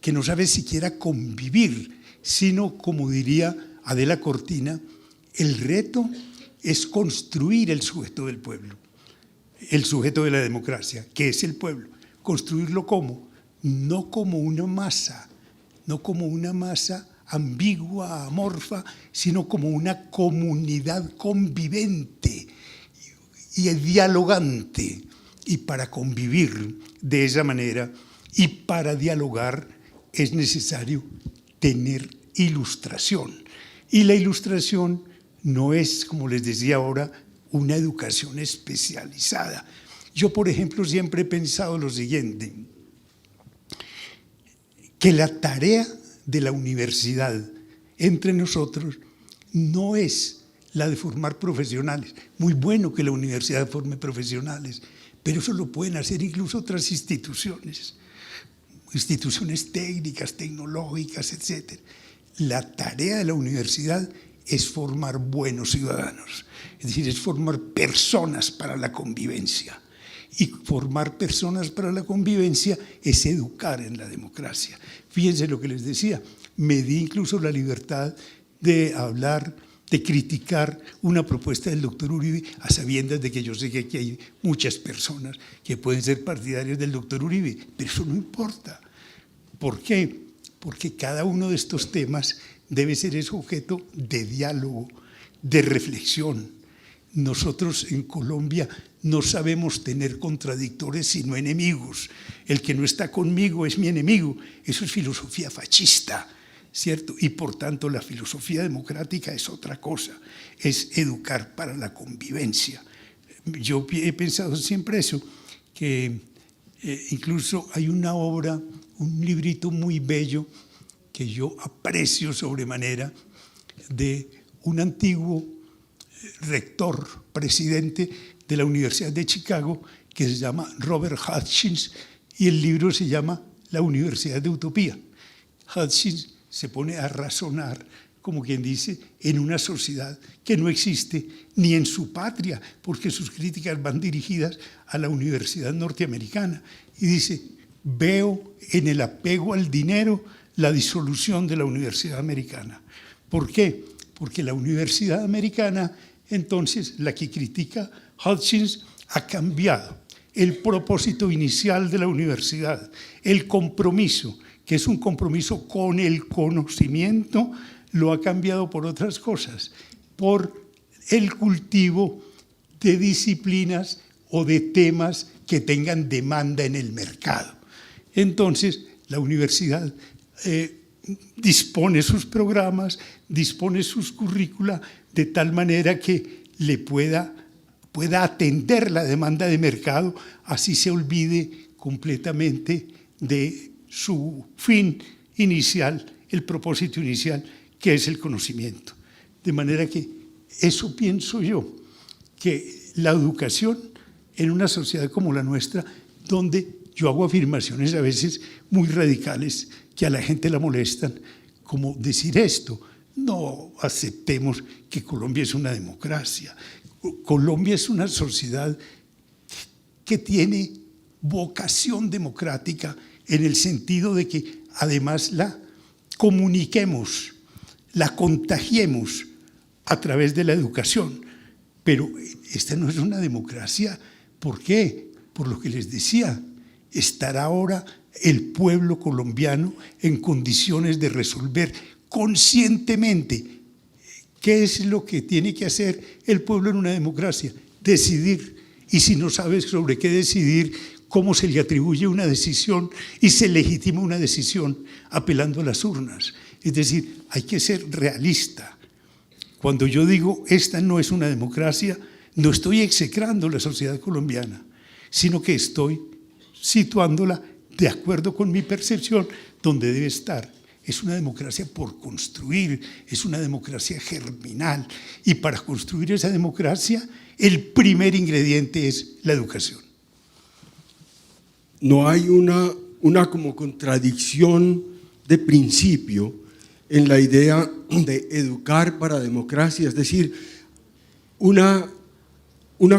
que no sabe siquiera convivir, sino, como diría Adela Cortina, el reto es construir el sujeto del pueblo, el sujeto de la democracia, que es el pueblo. ¿Construirlo cómo? No como una masa, no como una masa ambigua, amorfa, sino como una comunidad convivente y dialogante. Y para convivir de esa manera y para dialogar es necesario tener ilustración. Y la ilustración no es, como les decía ahora, una educación especializada. Yo, por ejemplo, siempre he pensado lo siguiente, que la tarea de la universidad entre nosotros no es la de formar profesionales. Muy bueno que la universidad forme profesionales, pero eso lo pueden hacer incluso otras instituciones técnicas, tecnológicas, etc. La tarea de la universidad es formar buenos ciudadanos, es decir, es formar personas para la convivencia. Y formar personas para la convivencia es educar en la democracia. Fíjense lo que les decía, me di incluso la libertad de hablar, de criticar una propuesta del doctor Uribe, a sabiendas de que yo sé que aquí hay muchas personas que pueden ser partidarios del doctor Uribe, pero eso no importa. ¿Por qué? Porque cada uno de estos temas debe ser objeto de diálogo, de reflexión. Nosotros en Colombia no sabemos tener contradictores sino enemigos. El que no está conmigo es mi enemigo. Eso es filosofía fascista, ¿cierto? Y por tanto la filosofía democrática es otra cosa, es educar para la convivencia. Yo he pensado siempre eso, que incluso hay una obra, un librito muy bello que yo aprecio sobremanera, de un antiguo rector, presidente de la Universidad de Chicago, que se llama Robert Hutchins, y el libro se llama La Universidad de Utopía. Hutchins se pone a razonar, como quien dice, en una sociedad que no existe ni en su patria, porque sus críticas van dirigidas a la universidad norteamericana. Y dice, veo en el apego al dinero la disolución de la universidad americana. ¿Por qué? Porque la universidad americana, entonces, la que critica Hutchins, ha cambiado el propósito inicial de la universidad, el compromiso, que es un compromiso con el conocimiento, lo ha cambiado por otras cosas, por el cultivo de disciplinas o de temas que tengan demanda en el mercado. Entonces, la universidad dispone sus programas, dispone sus currícula de tal manera que le pueda atender la demanda de mercado, así se olvide completamente de su fin inicial, el propósito inicial, que es el conocimiento. De manera que eso pienso yo, que la educación en una sociedad como la nuestra, donde yo hago afirmaciones a veces muy radicales que a la gente la molestan, como decir esto, no aceptemos que Colombia es una democracia. Colombia es una sociedad que tiene vocación democrática en el sentido de que además la comuniquemos, la contagiemos a través de la educación. Pero esta no es una democracia. ¿Por qué? Por lo que les decía, estará ahora el pueblo colombiano en condiciones de resolver conscientemente qué es lo que tiene que hacer el pueblo en una democracia, decidir. Y si no sabes sobre qué decidir, cómo se le atribuye una decisión y se legitima una decisión apelando a las urnas. Es decir, hay que ser realista. Cuando yo digo esta no es una democracia, no estoy execrando la sociedad colombiana, sino que estoy situándola de acuerdo con mi percepción donde debe estar. Es una democracia por construir, es una democracia germinal. Y para construir esa democracia, el primer ingrediente es la educación. No hay una como contradicción de principio en la idea de educar para democracia, es decir, una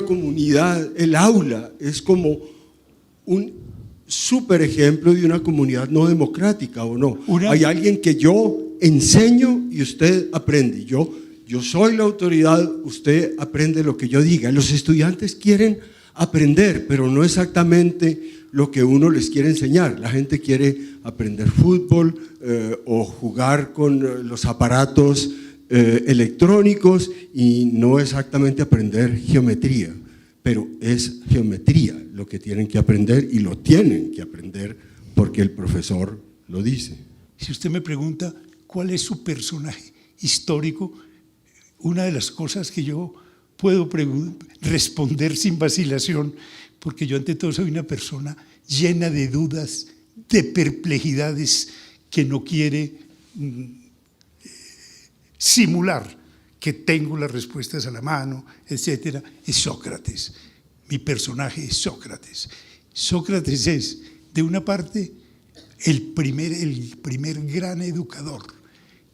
comunidad, el aula es como un súper ejemplo de una comunidad no democrática, ¿o no? Hay alguien que yo enseño y usted aprende. Yo soy la autoridad, usted aprende lo que yo diga. Los estudiantes quieren aprender, pero no exactamente lo que uno les quiere enseñar. La gente quiere aprender fútbol o jugar con los aparatos electrónicos y no exactamente aprender geometría. Pero es geometría lo que tienen que aprender y lo tienen que aprender porque el profesor lo dice. Si usted me pregunta cuál es su personaje histórico, una de las cosas que yo puedo responder sin vacilación, porque yo ante todo soy una persona llena de dudas, de perplejidades, que no quiere simular que tengo las respuestas a la mano, etcétera, es Sócrates. Mi personaje es Sócrates. Sócrates es, de una parte, el primer gran educador.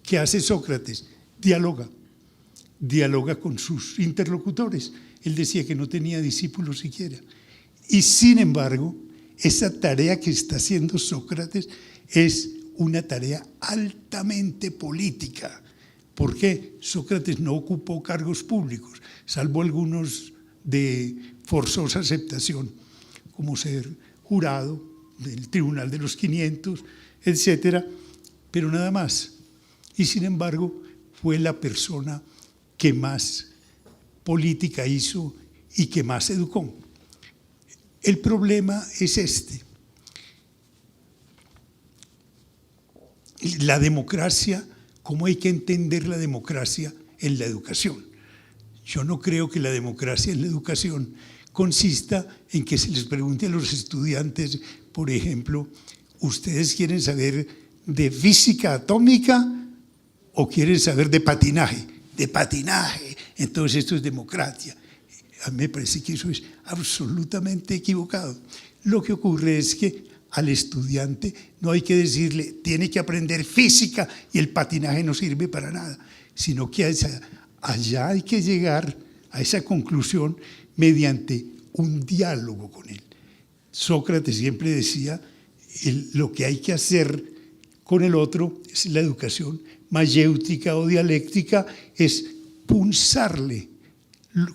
¿Qué hace Sócrates? Dialoga con sus interlocutores. Él decía que no tenía discípulos siquiera. Y sin embargo, esa tarea que está haciendo Sócrates es una tarea altamente política. ¿Por qué? Sócrates no ocupó cargos públicos, salvo algunos de forzosa aceptación, como ser jurado del Tribunal de los 500, etcétera, pero nada más. Y sin embargo, fue la persona que más política hizo y que más educó. El problema es este. La democracia, ¿cómo hay que entender la democracia en la educación? Yo no creo que la democracia en la educación consista en que se les pregunte a los estudiantes, por ejemplo, ¿ustedes quieren saber de física atómica o quieren saber de patinaje? De patinaje, entonces esto es democracia. A mí me parece que eso es absolutamente equivocado. Lo que ocurre es que al estudiante no hay que decirle, tiene que aprender física y el patinaje no sirve para nada, sino que allá hay que llegar a esa conclusión mediante un diálogo con él. Sócrates siempre decía, lo que hay que hacer con el otro es la educación mayéutica o dialéctica, es punzarle,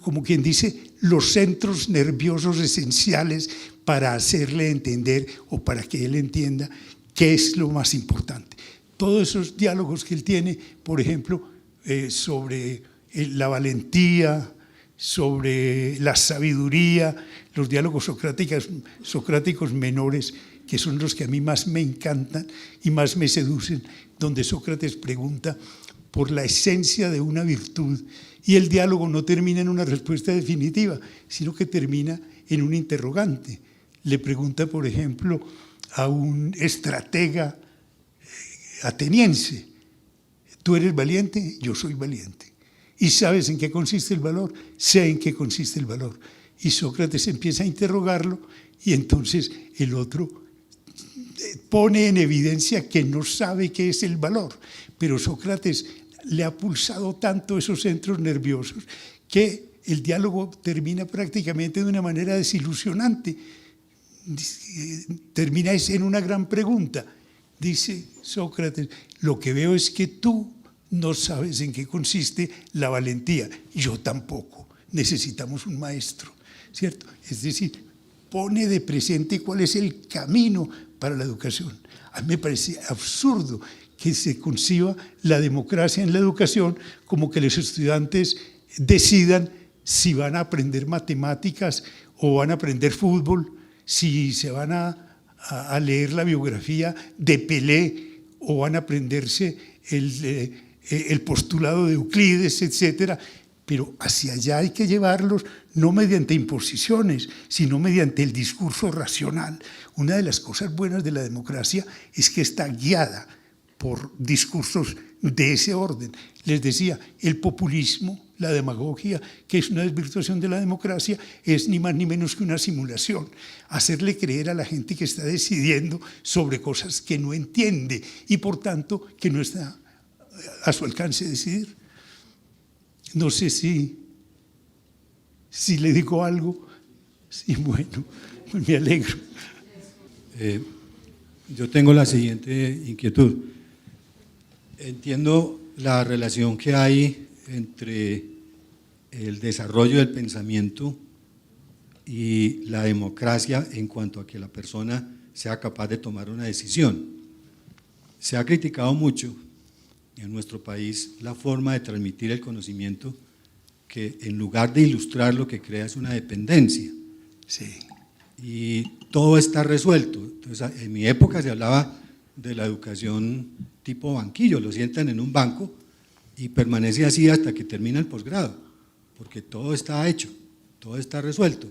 como quien dice, los centros nerviosos esenciales para hacerle entender o para que él entienda qué es lo más importante. Todos esos diálogos que él tiene, por ejemplo, sobre la valentía, sobre la sabiduría, los diálogos socráticos menores, que son los que a mí más me encantan y más me seducen, donde Sócrates pregunta por la esencia de una virtud y el diálogo no termina en una respuesta definitiva, sino que termina en un interrogante. Le pregunta, por ejemplo, a un estratega ateniense, ¿tú eres valiente? Yo soy valiente. ¿Y sabes en qué consiste el valor? Sé en qué consiste el valor. Y Sócrates empieza a interrogarlo y entonces el otro pone en evidencia que no sabe qué es el valor. Pero Sócrates le ha pulsado tanto esos centros nerviosos que el diálogo termina prácticamente de una manera desilusionante. Termina en una gran pregunta. Dice Sócrates, lo que veo es que tú no sabes en qué consiste la valentía. Yo tampoco. Necesitamos un maestro, ¿cierto? Es decir, pone de presente cuál es el camino para la educación. A mí me parece absurdo que se conciba la democracia en la educación como que los estudiantes decidan si van a aprender matemáticas o van a aprender fútbol, si se van a leer la biografía de Pelé o van a aprenderse el postulado de Euclides, etcétera, pero hacia allá hay que llevarlos no mediante imposiciones, sino mediante el discurso racional. Una de las cosas buenas de la democracia es que está guiada por discursos de ese orden. Les decía, el populismo, la demagogia, que es una desvirtuación de la democracia, es ni más ni menos que una simulación. Hacerle creer a la gente que está decidiendo sobre cosas que no entiende y por tanto que no está a su alcance decidir. No sé si le digo algo. Sí, bueno, pues me alegro. Yo tengo la siguiente inquietud. Entiendo la relación que hay entre el desarrollo del pensamiento y la democracia en cuanto a que la persona sea capaz de tomar una decisión. Se ha criticado mucho en nuestro país la forma de transmitir el conocimiento que en lugar de ilustrar lo que crea es una dependencia. Sí. Y todo está resuelto. Entonces, en mi época se hablaba de la educación tipo banquillo, lo sientan en un banco y permanece así hasta que termina el posgrado, porque todo está hecho, todo está resuelto.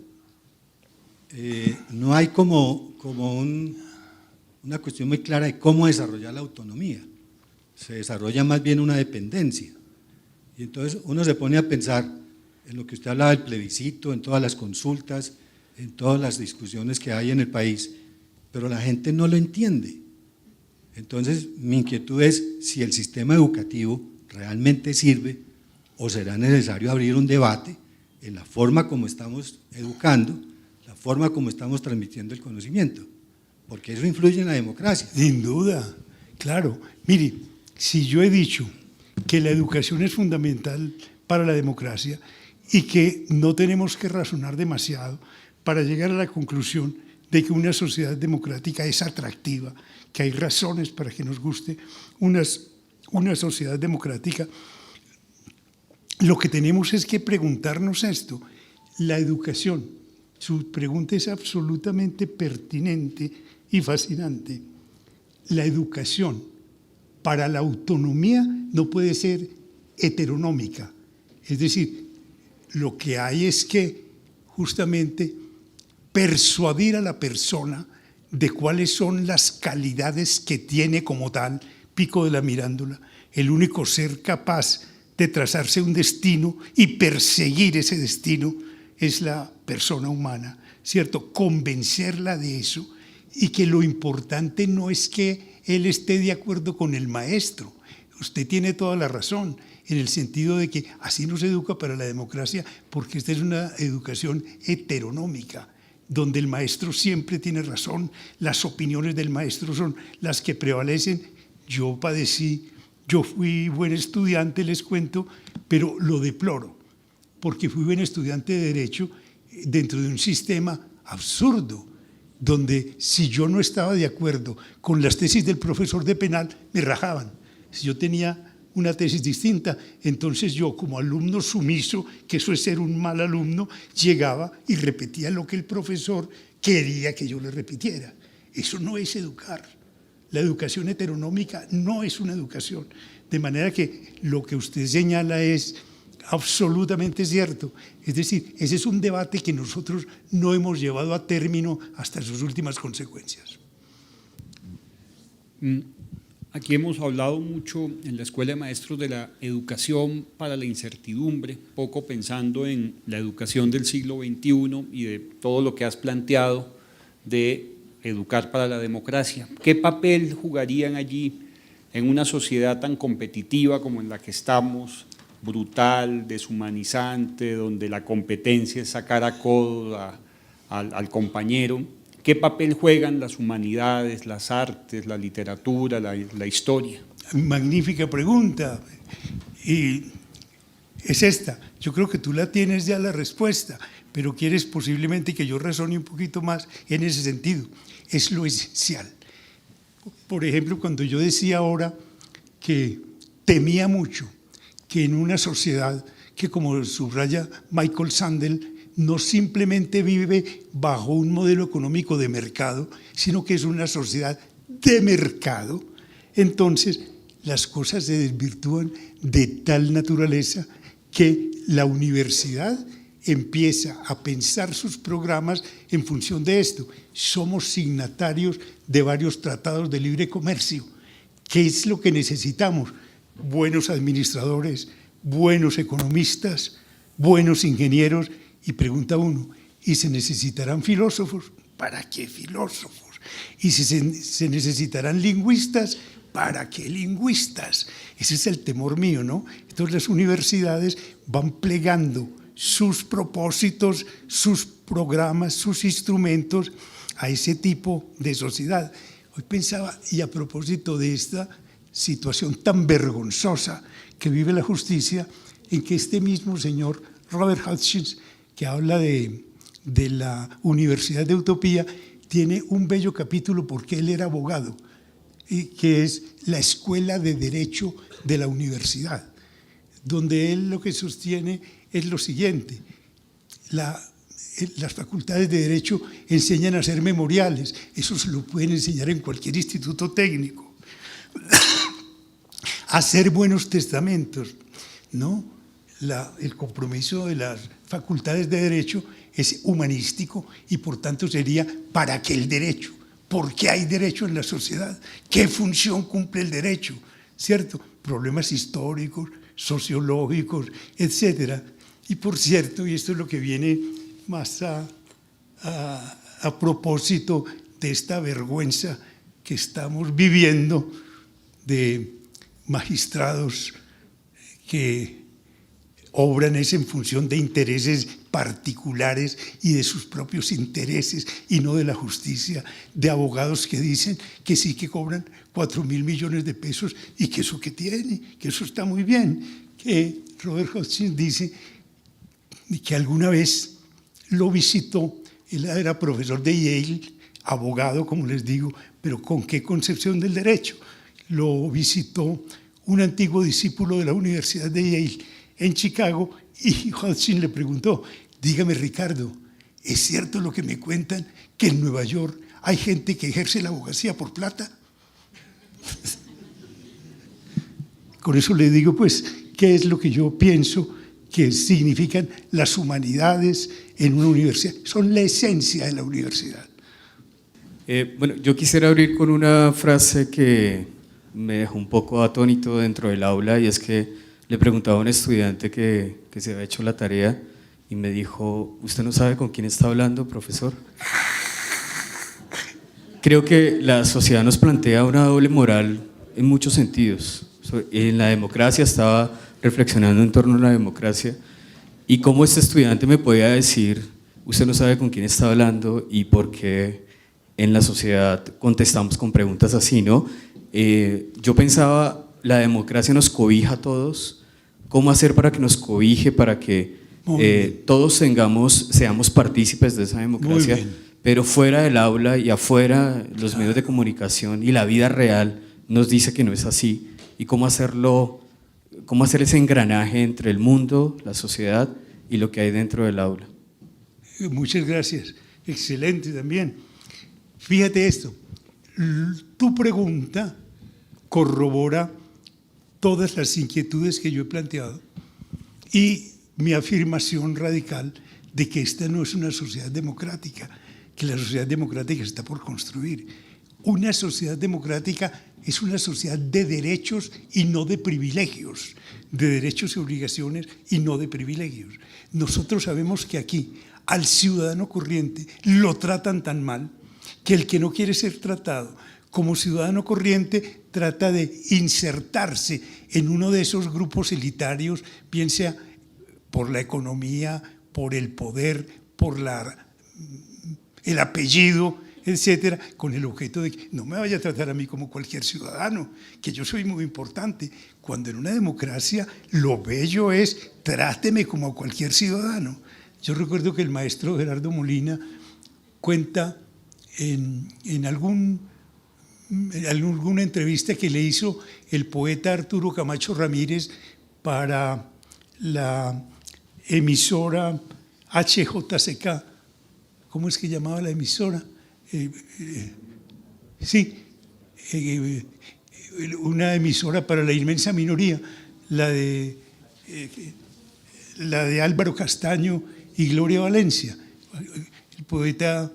No hay como una cuestión muy clara de cómo desarrollar la autonomía, se desarrolla más bien una dependencia. Y entonces uno se pone a pensar en lo que usted hablaba del plebiscito, en todas las consultas, en todas las discusiones que hay en el país, pero la gente no lo entiende. Entonces, mi inquietud es si el sistema educativo realmente sirve o será necesario abrir un debate en la forma como estamos educando, la forma como estamos transmitiendo el conocimiento, porque eso influye en la democracia. Sin duda, claro. Mire, si yo he dicho que la educación es fundamental para la democracia y que no tenemos que razonar demasiado para llegar a la conclusión de que una sociedad democrática es atractiva, que hay razones para que nos guste una sociedad democrática, lo que tenemos es que preguntarnos esto. La educación, su pregunta es absolutamente pertinente y fascinante. La educación para la autonomía no puede ser heteronómica, es decir, lo que hay es que justamente persuadir a la persona de cuáles son las calidades que tiene como tal Pico de la Mirándula, el único ser capaz de trazarse un destino y perseguir ese destino es la persona humana, ¿cierto? Convencerla de eso y que lo importante no es que él esté de acuerdo con el maestro. Usted tiene toda la razón en el sentido de que así no se educa para la democracia porque esta es una educación heteronómica, donde el maestro siempre tiene razón, las opiniones del maestro son las que prevalecen. Yo fui buen estudiante, les cuento, pero lo deploro, porque fui buen estudiante de Derecho dentro de un sistema absurdo, donde si yo no estaba de acuerdo con las tesis del profesor de penal, me rajaban. Si yo tenía una tesis distinta, entonces yo como alumno sumiso, que eso es ser un mal alumno, llegaba y repetía lo que el profesor quería que yo le repitiera. Eso no es educar. La educación heteronómica no es una educación. De manera que lo que usted señala es absolutamente cierto. Es decir, ese es un debate que nosotros no hemos llevado a término hasta sus últimas consecuencias. Aquí hemos hablado mucho en la Escuela de Maestros de la educación para la incertidumbre, poco pensando en la educación del siglo XXI y de todo lo que has planteado de educar para la democracia. ¿Qué papel jugarían allí en una sociedad tan competitiva como en la que estamos, brutal, deshumanizante, donde la competencia es sacar a codo al compañero? ¿Qué papel juegan las humanidades, las artes, la literatura, la historia? Magnífica pregunta. Y es esta. Yo creo que tú la tienes ya la respuesta, pero quieres posiblemente que yo razone un poquito más en ese sentido. Es lo esencial. Por ejemplo, cuando yo decía ahora que temía mucho que en una sociedad que, como subraya Michael Sandel, no simplemente vive bajo un modelo económico de mercado, sino que es una sociedad de mercado, entonces las cosas se desvirtúan de tal naturaleza que la universidad empieza a pensar sus programas en función de esto. Somos signatarios de varios tratados de libre comercio. ¿Qué es lo que necesitamos? Buenos administradores, buenos economistas, buenos ingenieros. Y pregunta uno, ¿y se necesitarán filósofos? ¿Para qué filósofos? ¿Y si se necesitarán lingüistas? ¿Para qué lingüistas? Ese es el temor mío, ¿no? Entonces las universidades van plegando sus propósitos, sus programas, sus instrumentos a ese tipo de sociedad. Hoy pensaba, y a propósito de esta situación tan vergonzosa que vive la justicia, en que este mismo señor Robert Hutchins, que habla de la Universidad de Utopía, tiene un bello capítulo porque él era abogado, y que es la Escuela de Derecho de la Universidad, donde él lo que sostiene es lo siguiente: las facultades de Derecho enseñan a hacer memoriales, eso se lo pueden enseñar en cualquier instituto técnico, a hacer buenos testamentos, ¿no? El compromiso de las facultades de Derecho es humanístico y por tanto sería ¿para qué el derecho? ¿Por qué hay derecho en la sociedad? ¿Qué función cumple el derecho? ¿Cierto? Problemas históricos, sociológicos, etcétera. Y por cierto, y esto es lo que viene más a propósito de esta vergüenza que estamos viviendo de magistrados que obran es en función de intereses particulares y de sus propios intereses y no de la justicia, de abogados que dicen que sí que cobran 4.000 millones de pesos y que eso que tiene, que eso está muy bien, que Robert Hutchins dice que alguna vez lo visitó, él era profesor de Yale, abogado, como les digo, pero ¿con qué concepción del derecho? Lo visitó un antiguo discípulo de la Universidad de Yale en Chicago y Hutchins le preguntó, dígame Ricardo, ¿es cierto lo que me cuentan que en Nueva York hay gente que ejerce la abogacía por plata? Con eso le digo pues, ¿qué es lo que yo pienso que significan las humanidades en una universidad? Son la esencia de la universidad. Bueno, yo quisiera abrir con una frase que me dejó un poco atónito dentro del aula, y es que le preguntaba a un estudiante que se había hecho la tarea y me dijo, ¿usted no sabe con quién está hablando, profesor? Creo que la sociedad nos plantea una doble moral en muchos sentidos. En la democracia, estaba reflexionando en torno a la democracia y cómo este estudiante me podía decir, usted no sabe con quién está hablando y por qué en la sociedad contestamos con preguntas así, ¿no? Yo pensaba, la democracia nos cobija a todos. ¿Cómo hacer para que nos cobije, para que todos seamos partícipes de esa democracia, pero fuera del aula y afuera los medios de comunicación y la vida real nos dice que no es así? ¿Y cómo hacer ese engranaje entre el mundo, la sociedad y lo que hay dentro del aula? Muchas gracias, excelente también. Fíjate esto, tu pregunta corrobora todas las inquietudes que yo he planteado y mi afirmación radical de que esta no es una sociedad democrática, que la sociedad democrática está por construir. Una sociedad democrática es una sociedad de derechos y no de privilegios, de derechos y obligaciones y no de privilegios. Nosotros sabemos que aquí al ciudadano corriente lo tratan tan mal que el que no quiere ser tratado como ciudadano corriente trata de insertarse en uno de esos grupos elitarios, bien sea por la economía, por el poder, por el apellido, etcétera, con el objeto de que no me vaya a tratar a mí como cualquier ciudadano, que yo soy muy importante, cuando en una democracia lo bello es tráteme como a cualquier ciudadano. Yo recuerdo que el maestro Gerardo Molina cuenta en alguna entrevista que le hizo el poeta Arturo Camacho Ramírez para la emisora HJCK. ¿Cómo es que llamaba la emisora? una emisora para la inmensa minoría, la de Álvaro Castaño y Gloria Valencia. El poeta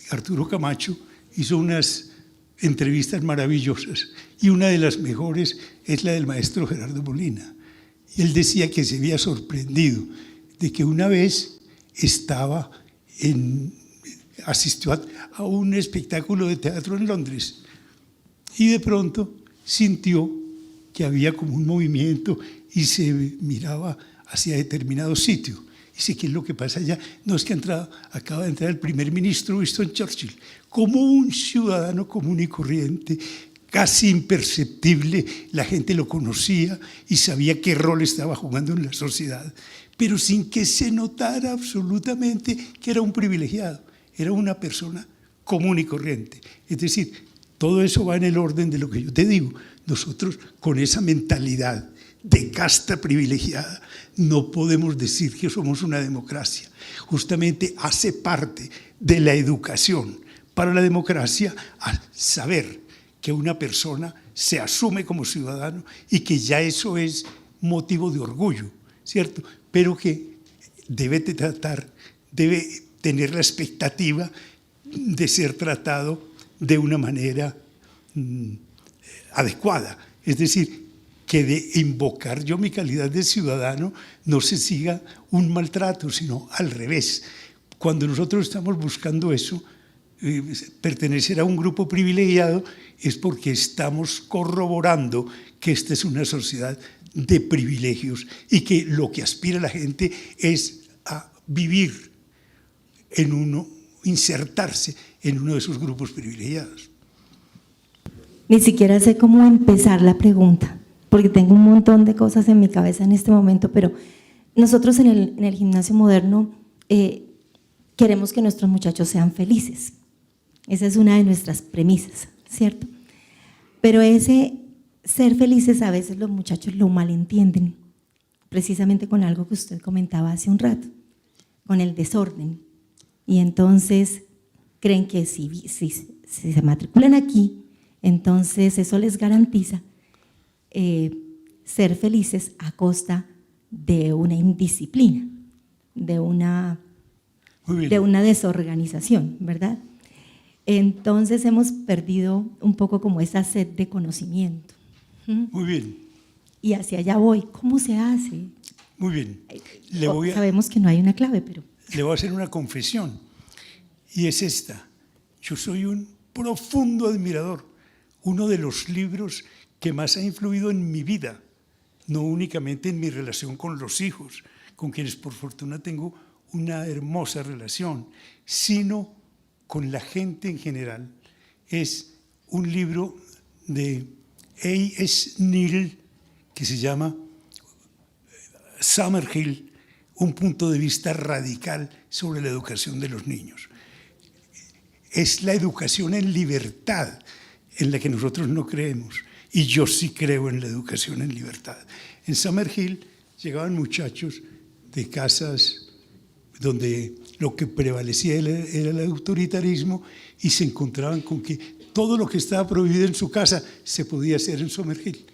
Arturo Camacho hizo unas entrevistas maravillosas y una de las mejores es la del maestro Gerardo Molina. Y él decía que se había sorprendido de que una vez asistió a un espectáculo de teatro en Londres y de pronto sintió que había como un movimiento y se miraba hacia determinado sitio. Dice, ¿qué es lo que pasa allá? No, es que acaba de entrar el primer ministro Winston Churchill, como un ciudadano común y corriente, casi imperceptible. La gente lo conocía y sabía qué rol estaba jugando en la sociedad, pero sin que se notara absolutamente que era un privilegiado, era una persona común y corriente. Es decir, todo eso va en el orden de lo que yo te digo. Nosotros, con esa mentalidad de casta privilegiada, no podemos decir que somos una democracia. Justamente hace parte de la educación para la democracia a saber que una persona se asume como ciudadano y que ya eso es motivo de orgullo, ¿cierto? Pero que debe tener la expectativa de ser tratado de una manera adecuada. Es decir, que de invocar yo mi calidad de ciudadano no se siga un maltrato, sino al revés. Cuando nosotros estamos buscando eso, pertenecer a un grupo privilegiado, es porque estamos corroborando que esta es una sociedad de privilegios y que lo que aspira la gente es a vivir en uno, insertarse en uno de esos grupos privilegiados. Ni siquiera sé cómo empezar la pregunta, porque tengo un montón de cosas en mi cabeza en este momento, pero nosotros en el gimnasio moderno queremos que nuestros muchachos sean felices. Esa es una de nuestras premisas, ¿cierto? Pero ese ser felices a veces los muchachos lo malentienden, precisamente con algo que usted comentaba hace un rato, con el desorden. Y entonces creen que si se matriculan aquí, entonces eso les garantiza ser felices a costa de una indisciplina, de una desorganización, ¿verdad? Entonces hemos perdido un poco como esa sed de conocimiento. Muy bien. Y hacia allá voy. ¿Cómo se hace? Muy bien. Sabemos que no hay una clave, pero… Le voy a hacer una confesión, y es esta. Yo soy un profundo admirador, uno de los libros que más ha influido en mi vida, no únicamente en mi relación con los hijos, con quienes por fortuna tengo una hermosa relación, sino con la gente en general. Es un libro de A.S. Neill que se llama Summerhill, un punto de vista radical sobre la educación de los niños. Es la educación en libertad en la que nosotros no creemos, y yo sí creo en la educación en libertad. En Summerhill llegaban muchachos de casas donde lo que prevalecía era el autoritarismo y se encontraban con que todo lo que estaba prohibido en su casa se podía hacer en Summerhill.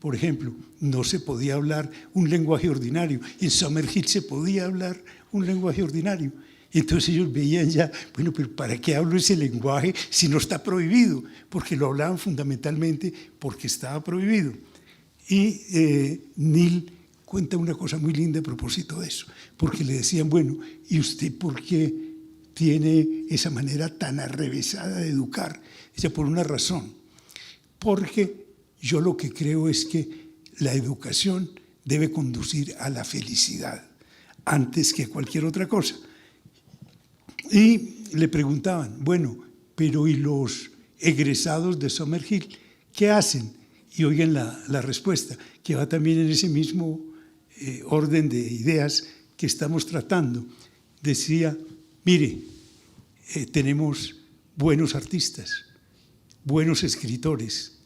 Por ejemplo, no se podía hablar un lenguaje ordinario. En Summerhill se podía hablar un lenguaje ordinario. Entonces ellos veían ya, bueno, pero ¿para qué hablo ese lenguaje si no está prohibido? Porque lo hablaban fundamentalmente porque estaba prohibido. Y Neill cuenta una cosa muy linda a propósito de eso, porque le decían, bueno, ¿y usted por qué tiene esa manera tan arrevesada de educar? Dice, por una razón, porque yo lo que creo es que la educación debe conducir a la felicidad antes que cualquier otra cosa. Y le preguntaban, bueno, pero ¿y los egresados de Summerhill qué hacen? Y oigan la respuesta, que va también en ese mismo orden de ideas que estamos tratando. Decía, mire, tenemos buenos artistas, buenos escritores,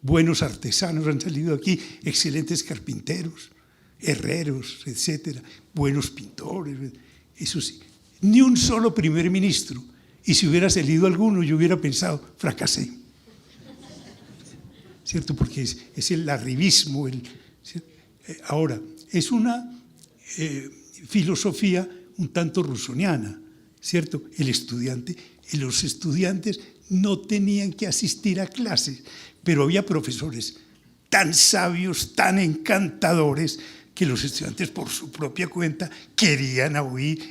buenos artesanos, han salido aquí excelentes carpinteros, herreros, etcétera, buenos pintores, eso sí. Ni un solo primer ministro, y si hubiera salido alguno yo hubiera pensado, fracasé. ¿cierto? Porque es el arribismo. Ahora, es una filosofía un tanto rusoniana, ¿cierto? Los estudiantes no tenían que asistir a clases, pero había profesores tan sabios, tan encantadores, que los estudiantes por su propia cuenta querían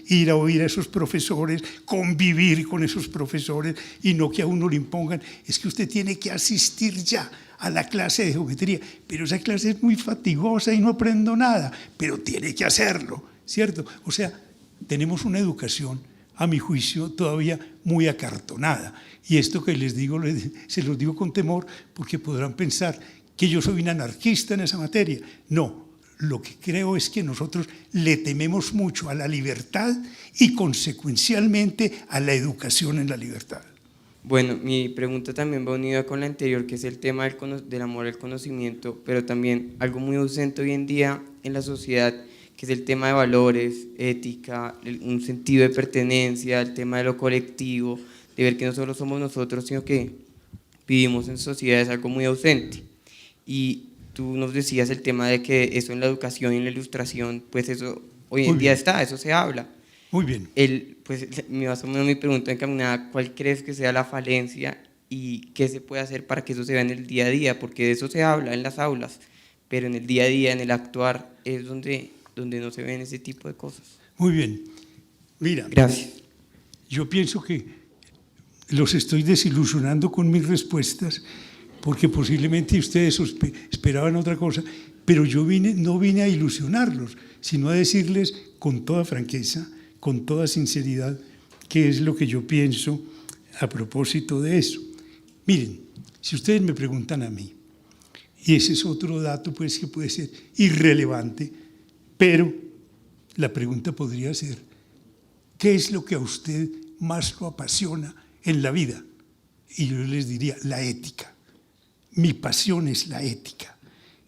ir a oír a esos profesores, convivir con esos profesores, y no que a uno le impongan, es que usted tiene que asistir ya a la clase de geometría, pero esa clase es muy fatigosa y no aprendo nada, pero tiene que hacerlo, ¿cierto? O sea, tenemos una educación, a mi juicio, todavía muy acartonada. Y esto que les digo, se los digo con temor, porque podrán pensar que yo soy un anarquista en esa materia. No, lo que creo es que nosotros le tememos mucho a la libertad y consecuencialmente a la educación en la libertad. Bueno, mi pregunta también va unida con la anterior, que es el tema del amor al conocimiento, pero también algo muy ausente hoy en día en la sociedad, que es el tema de valores, ética, un sentido de pertenencia, el tema de lo colectivo, de ver que no solo somos nosotros, sino que vivimos en sociedad, es algo muy ausente. Y tú nos decías el tema de que eso en la educación y en la ilustración, pues eso hoy en día está, eso se habla. Muy bien. Pues más o menos mi pregunta encaminada, ¿cuál crees que sea la falencia y qué se puede hacer para que eso se vea en el día a día? Porque de eso se habla en las aulas, pero en el día a día, en el actuar, es donde no se ven ese tipo de cosas. Muy bien. Mira, gracias. Yo pienso que los estoy desilusionando con mis respuestas, porque posiblemente ustedes esperaban otra cosa, pero yo no vine a ilusionarlos, sino a decirles con toda franqueza, con toda sinceridad, qué es lo que yo pienso a propósito de eso. Miren, si ustedes me preguntan a mí, y ese es otro dato pues que puede ser irrelevante, pero la pregunta podría ser, ¿qué es lo que a usted más lo apasiona en la vida? Y yo les diría, la ética. Mi pasión es la ética.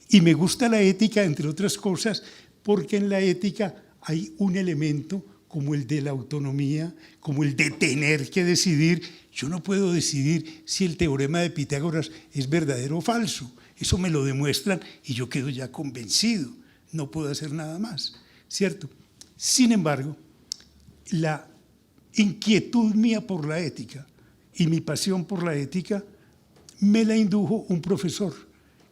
Y me gusta la ética, entre otras cosas, porque en la ética hay un elemento como el de la autonomía, como el de tener que decidir. Yo no puedo decidir si el teorema de Pitágoras es verdadero o falso. Eso me lo demuestran y yo quedo ya convencido. No puedo hacer nada más, ¿cierto? Sin embargo, la inquietud mía por la ética y mi pasión por la ética me la indujo un profesor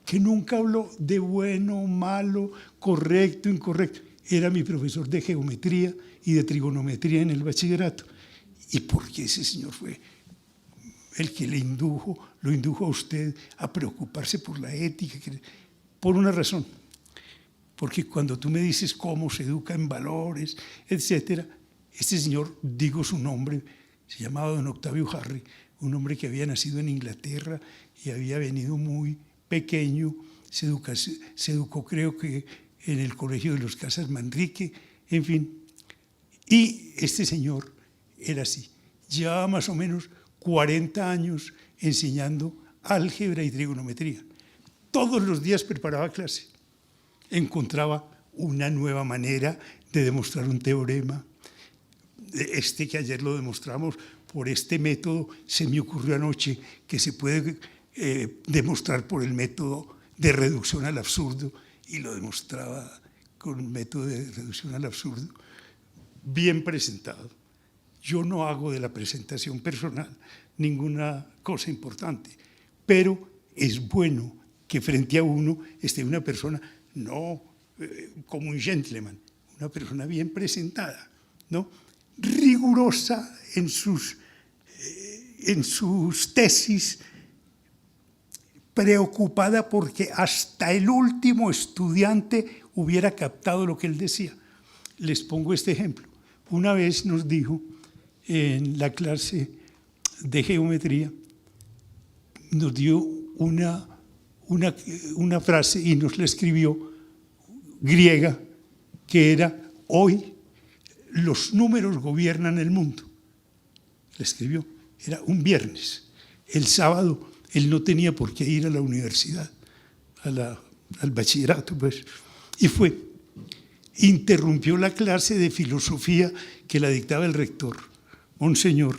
que nunca habló de bueno, malo, correcto, incorrecto. Era mi profesor de geometría y de trigonometría en el bachillerato. ¿Y por qué ese señor fue el que lo indujo a usted a preocuparse por la ética? Por una razón. Porque cuando tú me dices cómo se educa en valores, etcétera, este señor, digo su nombre, se llamaba don Octavio Harry, un hombre que había nacido en Inglaterra y había venido muy pequeño, se educó creo que en el colegio de los Casas Manrique, en fin. Y este señor era así, llevaba más o menos 40 años enseñando álgebra y trigonometría. Todos los días preparaba clase. Encontraba una nueva manera de demostrar un teorema. Que ayer lo demostramos por este método, se me ocurrió anoche que se puede demostrar por el método de reducción al absurdo, y lo demostraba con un método de reducción al absurdo bien presentado. Yo no hago de la presentación personal ninguna cosa importante, pero es bueno que frente a uno esté una persona no como un gentleman, una persona bien presentada, ¿no? Rigurosa en sus tesis, preocupada porque hasta el último estudiante hubiera captado lo que él decía. Les pongo este ejemplo. Una vez nos dijo en la clase de geometría, nos dio una frase y nos la escribió griega, que era: hoy los números gobiernan el mundo. La escribió, era un viernes. El sábado él no tenía por qué ir a la universidad, al bachillerato, pues. Y interrumpió la clase de filosofía que la dictaba el rector, Monseñor.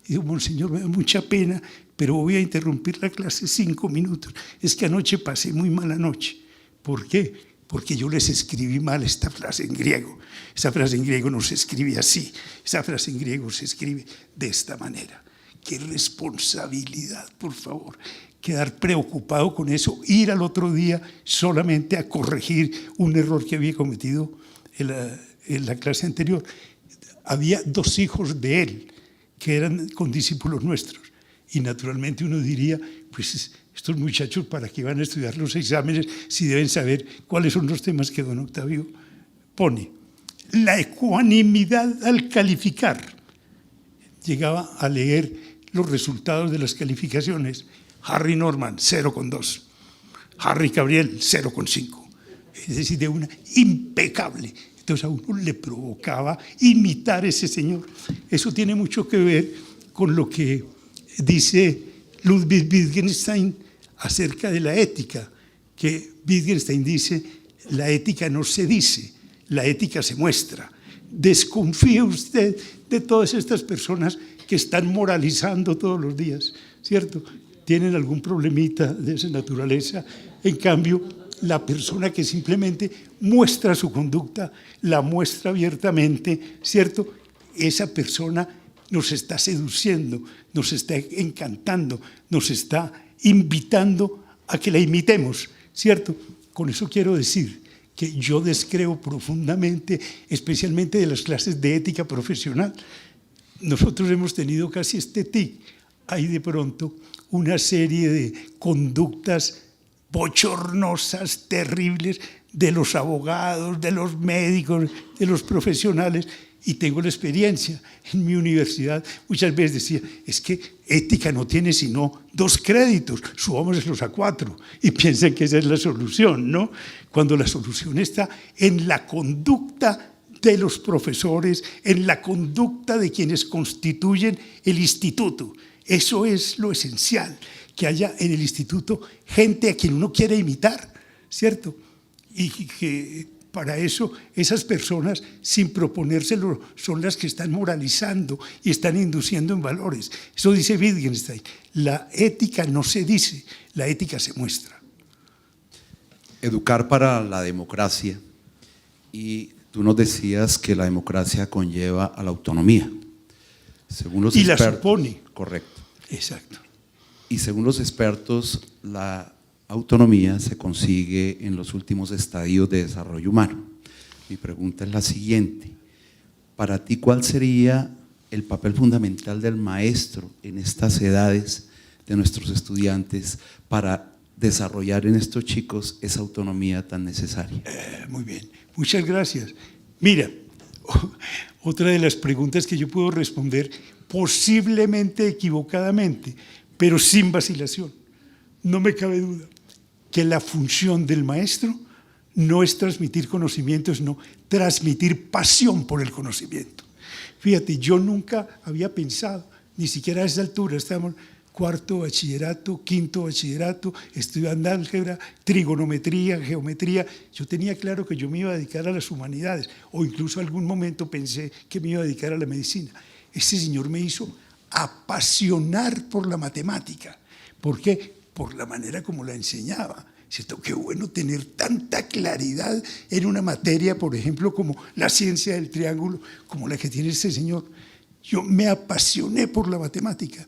Y dijo: Monseñor, me da mucha pena, pero voy a interrumpir la clase 5 minutos. Es que anoche pasé muy mala noche. ¿Por qué? Porque yo les escribí mal esta frase en griego. Esa frase en griego no se escribe así. Esa frase en griego se escribe de esta manera. ¡Qué responsabilidad, por favor! Quedar preocupado con eso, ir al otro día solamente a corregir un error que había cometido en la clase anterior. Había 2 hijos de él que eran condiscípulos nuestros. Y naturalmente uno diría, pues estos muchachos, ¿para qué van a estudiar los exámenes si deben saber cuáles son los temas que don Octavio pone? La ecuanimidad al calificar. Llegaba a leer los resultados de las calificaciones. Harry Norman, 0,2. Harry Gabriel, 0,5. Es decir, de una impecable. Entonces a uno le provocaba imitar a ese señor. Eso tiene mucho que ver con lo que dice Ludwig Wittgenstein acerca de la ética, que Wittgenstein dice, la ética no se dice, la ética se muestra. Desconfíe usted de todas estas personas que están moralizando todos los días, ¿cierto? Tienen algún problemita de esa naturaleza. En cambio, la persona que simplemente muestra su conducta, la muestra abiertamente, ¿cierto? Esa persona nos está seduciendo, nos está encantando, nos está invitando a que la imitemos, ¿cierto? Con eso quiero decir que yo descreo profundamente, especialmente de las clases de ética profesional. Nosotros hemos tenido casi este tic. Hay de pronto una serie de conductas bochornosas, terribles, de los abogados, de los médicos, de los profesionales, y tengo la experiencia. En mi universidad muchas veces decía, es que ética no tiene sino 2 créditos, subámoselos a 4, y piensan que esa es la solución, ¿no? Cuando la solución está en la conducta de los profesores, en la conducta de quienes constituyen el instituto. Eso es lo esencial, que haya en el instituto gente a quien uno quiere imitar, ¿cierto? Y que para eso esas personas, sin proponérselo, son las que están moralizando y están induciendo en valores. Eso dice Wittgenstein, la ética no se dice, la ética se muestra. Educar para la democracia, y tú nos decías que la democracia conlleva a la autonomía. Según los expertos, la supone. Correcto. Exacto. Y según los expertos, la autonomía se consigue en los últimos estadios de desarrollo humano. Mi pregunta es la siguiente: para ti, ¿cuál sería el papel fundamental del maestro en estas edades de nuestros estudiantes para desarrollar en estos chicos esa autonomía tan necesaria? Muy bien, muchas gracias. Mira, otra de las preguntas que yo puedo responder, posiblemente equivocadamente, pero sin vacilación, no me cabe duda, que la función del maestro no es transmitir conocimiento, sino transmitir pasión por el conocimiento. Fíjate, yo nunca había pensado, ni siquiera a esa altura, estamos 4º bachillerato, 5º bachillerato, estudiando álgebra, trigonometría, geometría. Yo tenía claro que yo me iba a dedicar a las humanidades, o incluso algún momento pensé que me iba a dedicar a la medicina. Este señor me hizo apasionar por la matemática. ¿Por qué? Por la manera como la enseñaba. ¿Cierto? Qué bueno tener tanta claridad en una materia, por ejemplo, como la ciencia del triángulo, como la que tiene este señor. Yo me apasioné por la matemática,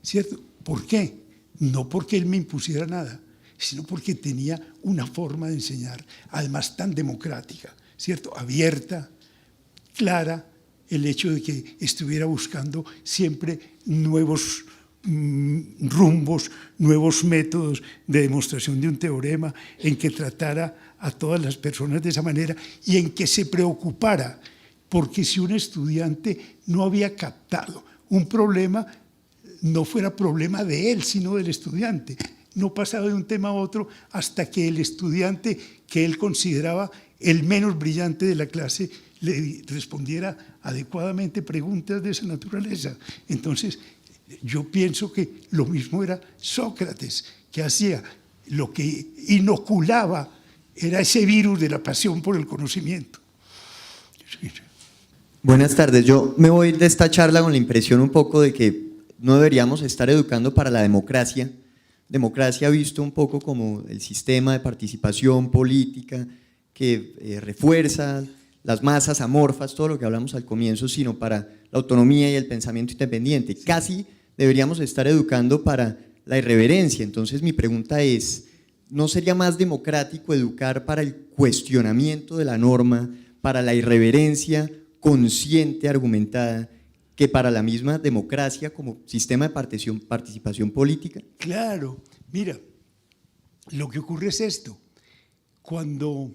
¿cierto? ¿Por qué? No porque él me impusiera nada, sino porque tenía una forma de enseñar, además tan democrática, ¿cierto? Abierta, clara, el hecho de que estuviera buscando siempre nuevos rumbos, nuevos métodos de demostración de un teorema, en que tratara a todas las personas de esa manera y en que se preocupara, porque si un estudiante no había captado un problema, no fuera problema de él, sino del estudiante. No pasaba de un tema a otro hasta que el estudiante que él consideraba el menos brillante de la clase le respondiera adecuadamente preguntas de esa naturaleza. Entonces, yo pienso que lo mismo era Sócrates, que hacía lo que inoculaba, era ese virus de la pasión por el conocimiento. Buenas tardes, yo me voy de esta charla con la impresión un poco de que no deberíamos estar educando para la democracia. Democracia visto un poco como el sistema de participación política que refuerza las masas amorfas, todo lo que hablamos al comienzo, sino para la autonomía y el pensamiento independiente. Casi deberíamos estar educando para la irreverencia. Entonces mi pregunta es, ¿no sería más democrático educar para el cuestionamiento de la norma, para la irreverencia consciente, argumentada, que para la misma democracia como sistema de participación política? Claro, mira, lo que ocurre es esto: cuando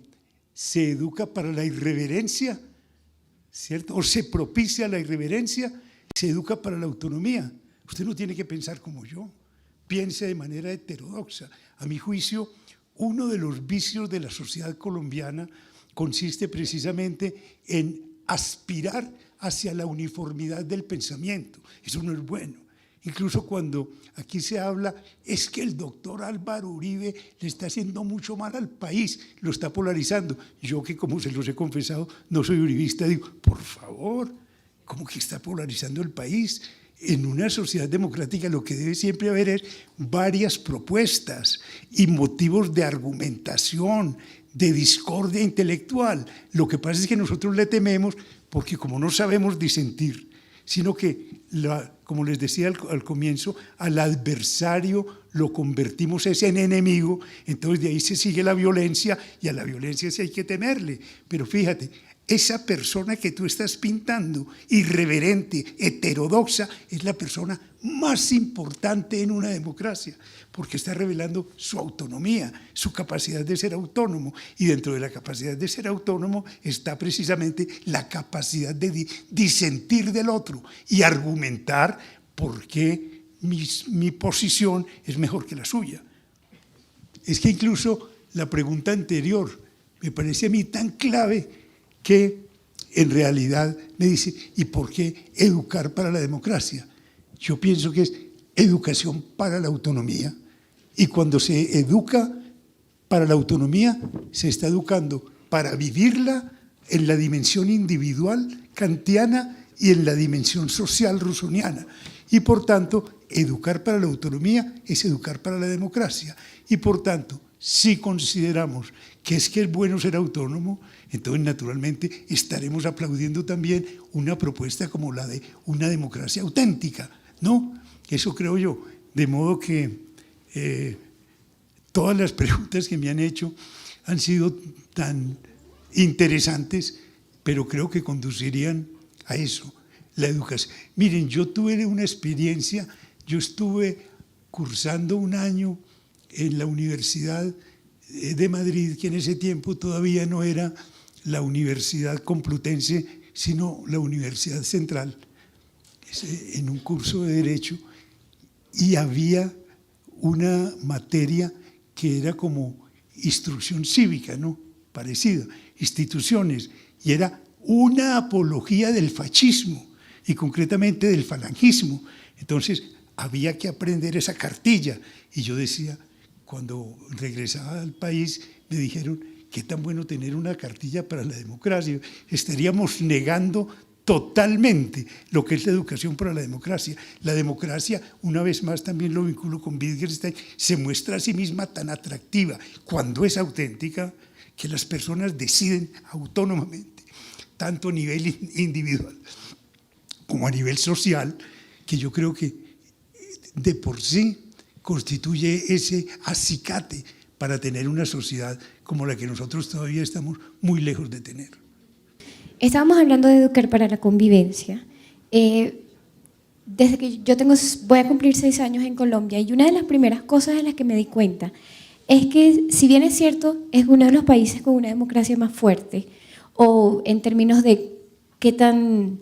se educa para la irreverencia, ¿cierto?, o se propicia la irreverencia, se educa para la autonomía. Usted no tiene que pensar como yo, piense de manera heterodoxa. A mi juicio, uno de los vicios de la sociedad colombiana consiste precisamente en aspirar hacia la uniformidad del pensamiento. Eso no es bueno. Incluso cuando aquí se habla, es que el doctor Álvaro Uribe le está haciendo mucho mal al país, lo está polarizando. Yo, que como se los he confesado, no soy uribista, digo, por favor, ¿cómo que está polarizando el país? En una sociedad democrática lo que debe siempre haber es varias propuestas y motivos de argumentación, de discordia intelectual. Lo que pasa es que nosotros le tememos porque como no sabemos disentir, sino que, como les decía al comienzo, al adversario lo convertimos en enemigo, entonces de ahí se sigue la violencia y a la violencia sí hay que temerle. Pero fíjate, esa persona que tú estás pintando, irreverente, heterodoxa, es la persona más importante en una democracia, porque está revelando su autonomía, su capacidad de ser autónomo, y dentro de la capacidad de ser autónomo está precisamente la capacidad de disentir del otro y argumentar por qué mi posición es mejor que la suya. Es que incluso la pregunta anterior me parece a mí tan clave, que en realidad me dice, ¿y por qué educar para la democracia? Yo pienso que es educación para la autonomía, y cuando se educa para la autonomía, se está educando para vivirla en la dimensión individual kantiana y en la dimensión social rusoniana. Y por tanto, educar para la autonomía es educar para la democracia. Y por tanto, si consideramos que es bueno ser autónomo, entonces naturalmente estaremos aplaudiendo también una propuesta como la de una democracia auténtica, ¿no? Eso creo yo. De modo que todas las preguntas que me han hecho han sido tan interesantes, pero creo que conducirían a eso, la educación. Miren, yo tuve una experiencia, yo estuve cursando un año en la Universidad de Madrid, que en ese tiempo todavía no era la Universidad Complutense, sino la Universidad Central, en un curso de Derecho, y había una materia que era como instrucción cívica, ¿no?, parecida, instituciones, y era una apología del fascismo, y concretamente del falangismo. Entonces había que aprender esa cartilla, y yo decía, cuando regresaba al país, me dijeron, qué tan bueno tener una cartilla para la democracia. Estaríamos negando totalmente lo que es la educación para la democracia. La democracia, una vez más también lo vinculo con Wittgenstein, se muestra a sí misma tan atractiva cuando es auténtica, que las personas deciden autónomamente, tanto a nivel individual como a nivel social, que yo creo que de por sí constituye ese acicate para tener una sociedad como la que nosotros todavía estamos muy lejos de tener. Estábamos hablando de educar para la convivencia. Desde que voy a cumplir 6 años en Colombia, y una de las primeras cosas en las que me di cuenta es que, si bien es cierto, es uno de los países con una democracia más fuerte, o en términos de qué tan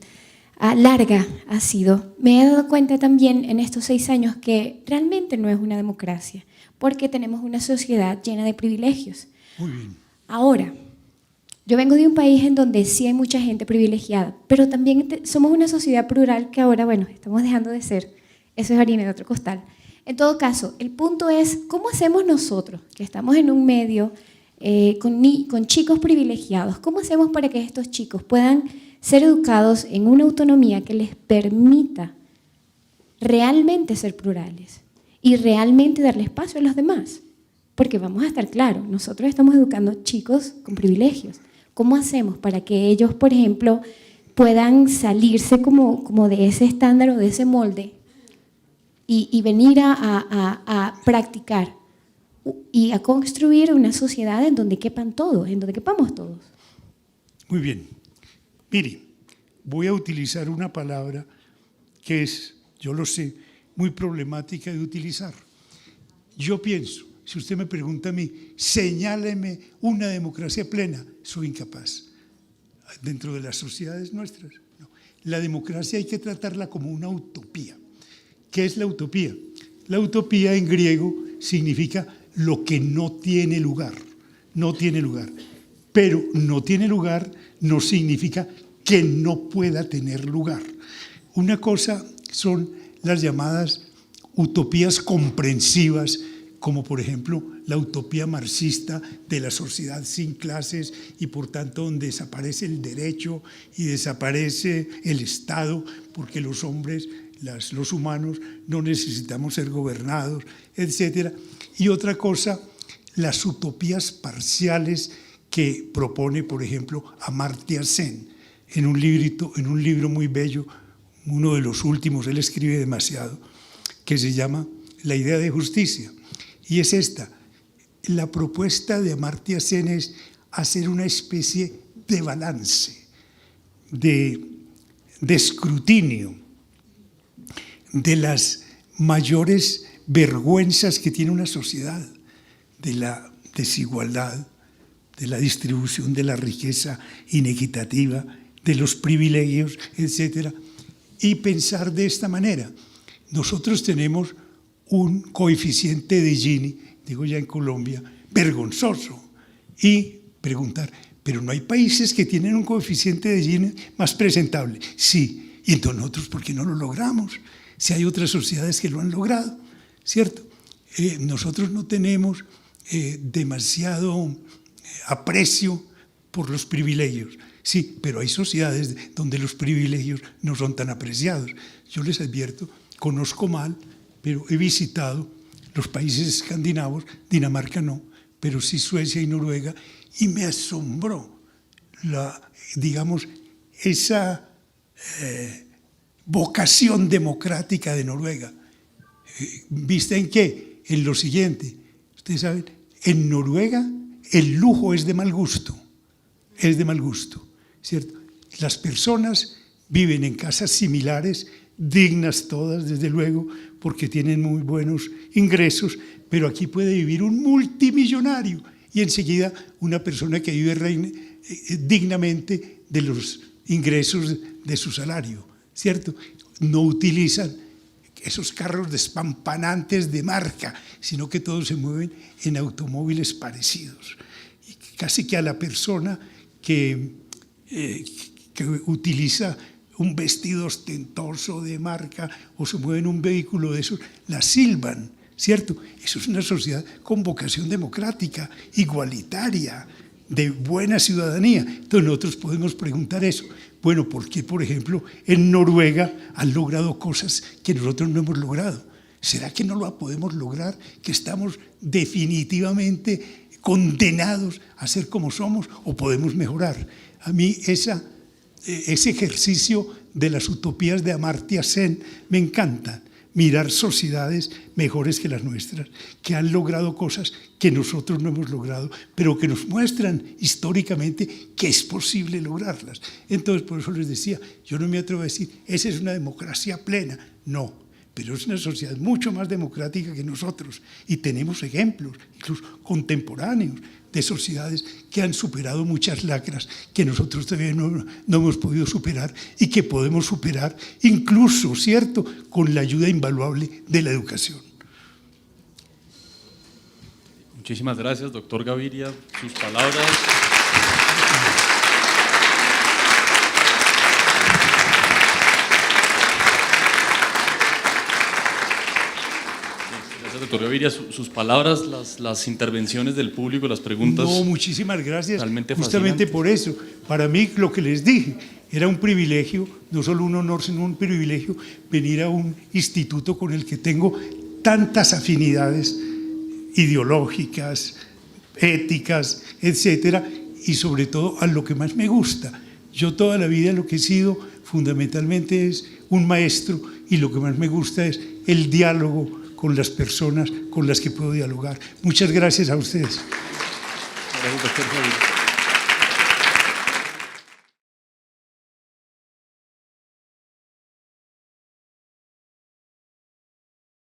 larga ha sido, me he dado cuenta también en estos 6 años que realmente no es una democracia, porque tenemos una sociedad llena de privilegios. Muy bien. Ahora, yo vengo de un país en donde sí hay mucha gente privilegiada, pero también somos una sociedad plural que ahora, bueno, estamos dejando de ser. Eso es harina de otro costal. En todo caso, el punto es, ¿cómo hacemos nosotros, que estamos en un medio con chicos privilegiados, cómo hacemos para que estos chicos puedan ser educados en una autonomía que les permita realmente ser plurales y realmente darle espacio a los demás. Porque vamos a estar claros, nosotros estamos educando chicos con privilegios. ¿Cómo hacemos para que ellos, por ejemplo, puedan salirse como de ese estándar o de ese molde y venir a practicar y a construir una sociedad en donde quepan todos, en donde quepamos todos? Muy bien. Mire, voy a utilizar una palabra que es, yo lo sé, muy problemática de utilizar. Yo pienso, si usted me pregunta a mí, señáleme una democracia plena, soy incapaz. Dentro de las sociedades nuestras, no. La democracia hay que tratarla como una utopía. ¿Qué es la utopía? La utopía en griego significa lo que no tiene lugar, no tiene lugar. Pero no tiene lugar no significa que no pueda tener lugar. Una cosa son las llamadas utopías comprensivas, como por ejemplo la utopía marxista de la sociedad sin clases y por tanto donde desaparece el derecho y desaparece el Estado, porque los hombres, los humanos, no necesitamos ser gobernados, etc. Y otra cosa, las utopías parciales que propone, por ejemplo, Amartya Sen, en un libro muy bello, uno de los últimos, él escribe demasiado, que se llama La idea de justicia. Y es esta, la propuesta de Amartya Sen es hacer una especie de balance, de escrutinio de las mayores vergüenzas que tiene una sociedad, de la desigualdad, de la distribución de la riqueza inequitativa, de los privilegios, etc. Y pensar de esta manera. Nosotros tenemos un coeficiente de Gini, digo ya en Colombia, vergonzoso. Y preguntar, ¿pero no hay países que tienen un coeficiente de Gini más presentable? Sí, y entonces nosotros, ¿por qué no lo logramos? Si hay otras sociedades que lo han logrado, ¿cierto? Nosotros no tenemos demasiado aprecio por los privilegios. Sí, pero hay sociedades donde los privilegios no son tan apreciados. Yo les advierto, conozco mal, pero he visitado los países escandinavos, Dinamarca no, pero sí Suecia y Noruega, y me asombró esa vocación democrática de Noruega. ¿Vista en qué? En lo siguiente, ustedes saben, en Noruega el lujo es de mal gusto, ¿cierto? Las personas viven en casas similares, dignas todas, desde luego, porque tienen muy buenos ingresos, pero aquí puede vivir un multimillonario y enseguida una persona que vive dignamente de los ingresos de su salario, ¿cierto? No utilizan esos carros despampanantes de marca, sino que todos se mueven en automóviles parecidos. Y casi que a la persona que utiliza un vestido ostentoso de marca o se mueve en un vehículo de esos, la silban, ¿cierto? Eso es una sociedad con vocación democrática, igualitaria, de buena ciudadanía. Entonces nosotros podemos preguntar eso. Bueno, ¿por qué, por ejemplo, en Noruega han logrado cosas que nosotros no hemos logrado? ¿Será que no lo podemos lograr? ¿Que estamos definitivamente condenados a ser como somos o podemos mejorar? A mí ese ejercicio de las utopías de Amartya Sen me encanta. Mirar sociedades mejores que las nuestras, que han logrado cosas que nosotros no hemos logrado, pero que nos muestran históricamente que es posible lograrlas. Entonces, por eso les decía, yo no me atrevo a decir, esa es una democracia plena. No, pero es una sociedad mucho más democrática que nosotros y tenemos ejemplos, incluso contemporáneos, de sociedades que han superado muchas lacras que nosotros todavía no hemos podido superar y que podemos superar incluso, ¿cierto?, con la ayuda invaluable de la educación. Muchísimas gracias, doctor Gaviria, sus palabras. Gracias, Doctor Gaviria, sus palabras, las intervenciones del público, las preguntas. No, muchísimas gracias. Realmente justamente por eso. Para mí, lo que les dije, era un privilegio, no solo un honor, sino un privilegio venir a un instituto con el que tengo tantas afinidades ideológicas, éticas, etcétera, y sobre todo a lo que más me gusta. Yo toda la vida lo que he sido fundamentalmente es un maestro, y lo que más me gusta es el diálogo con las personas con las que puedo dialogar. Muchas gracias a ustedes. Gracias, doctor Gaviria.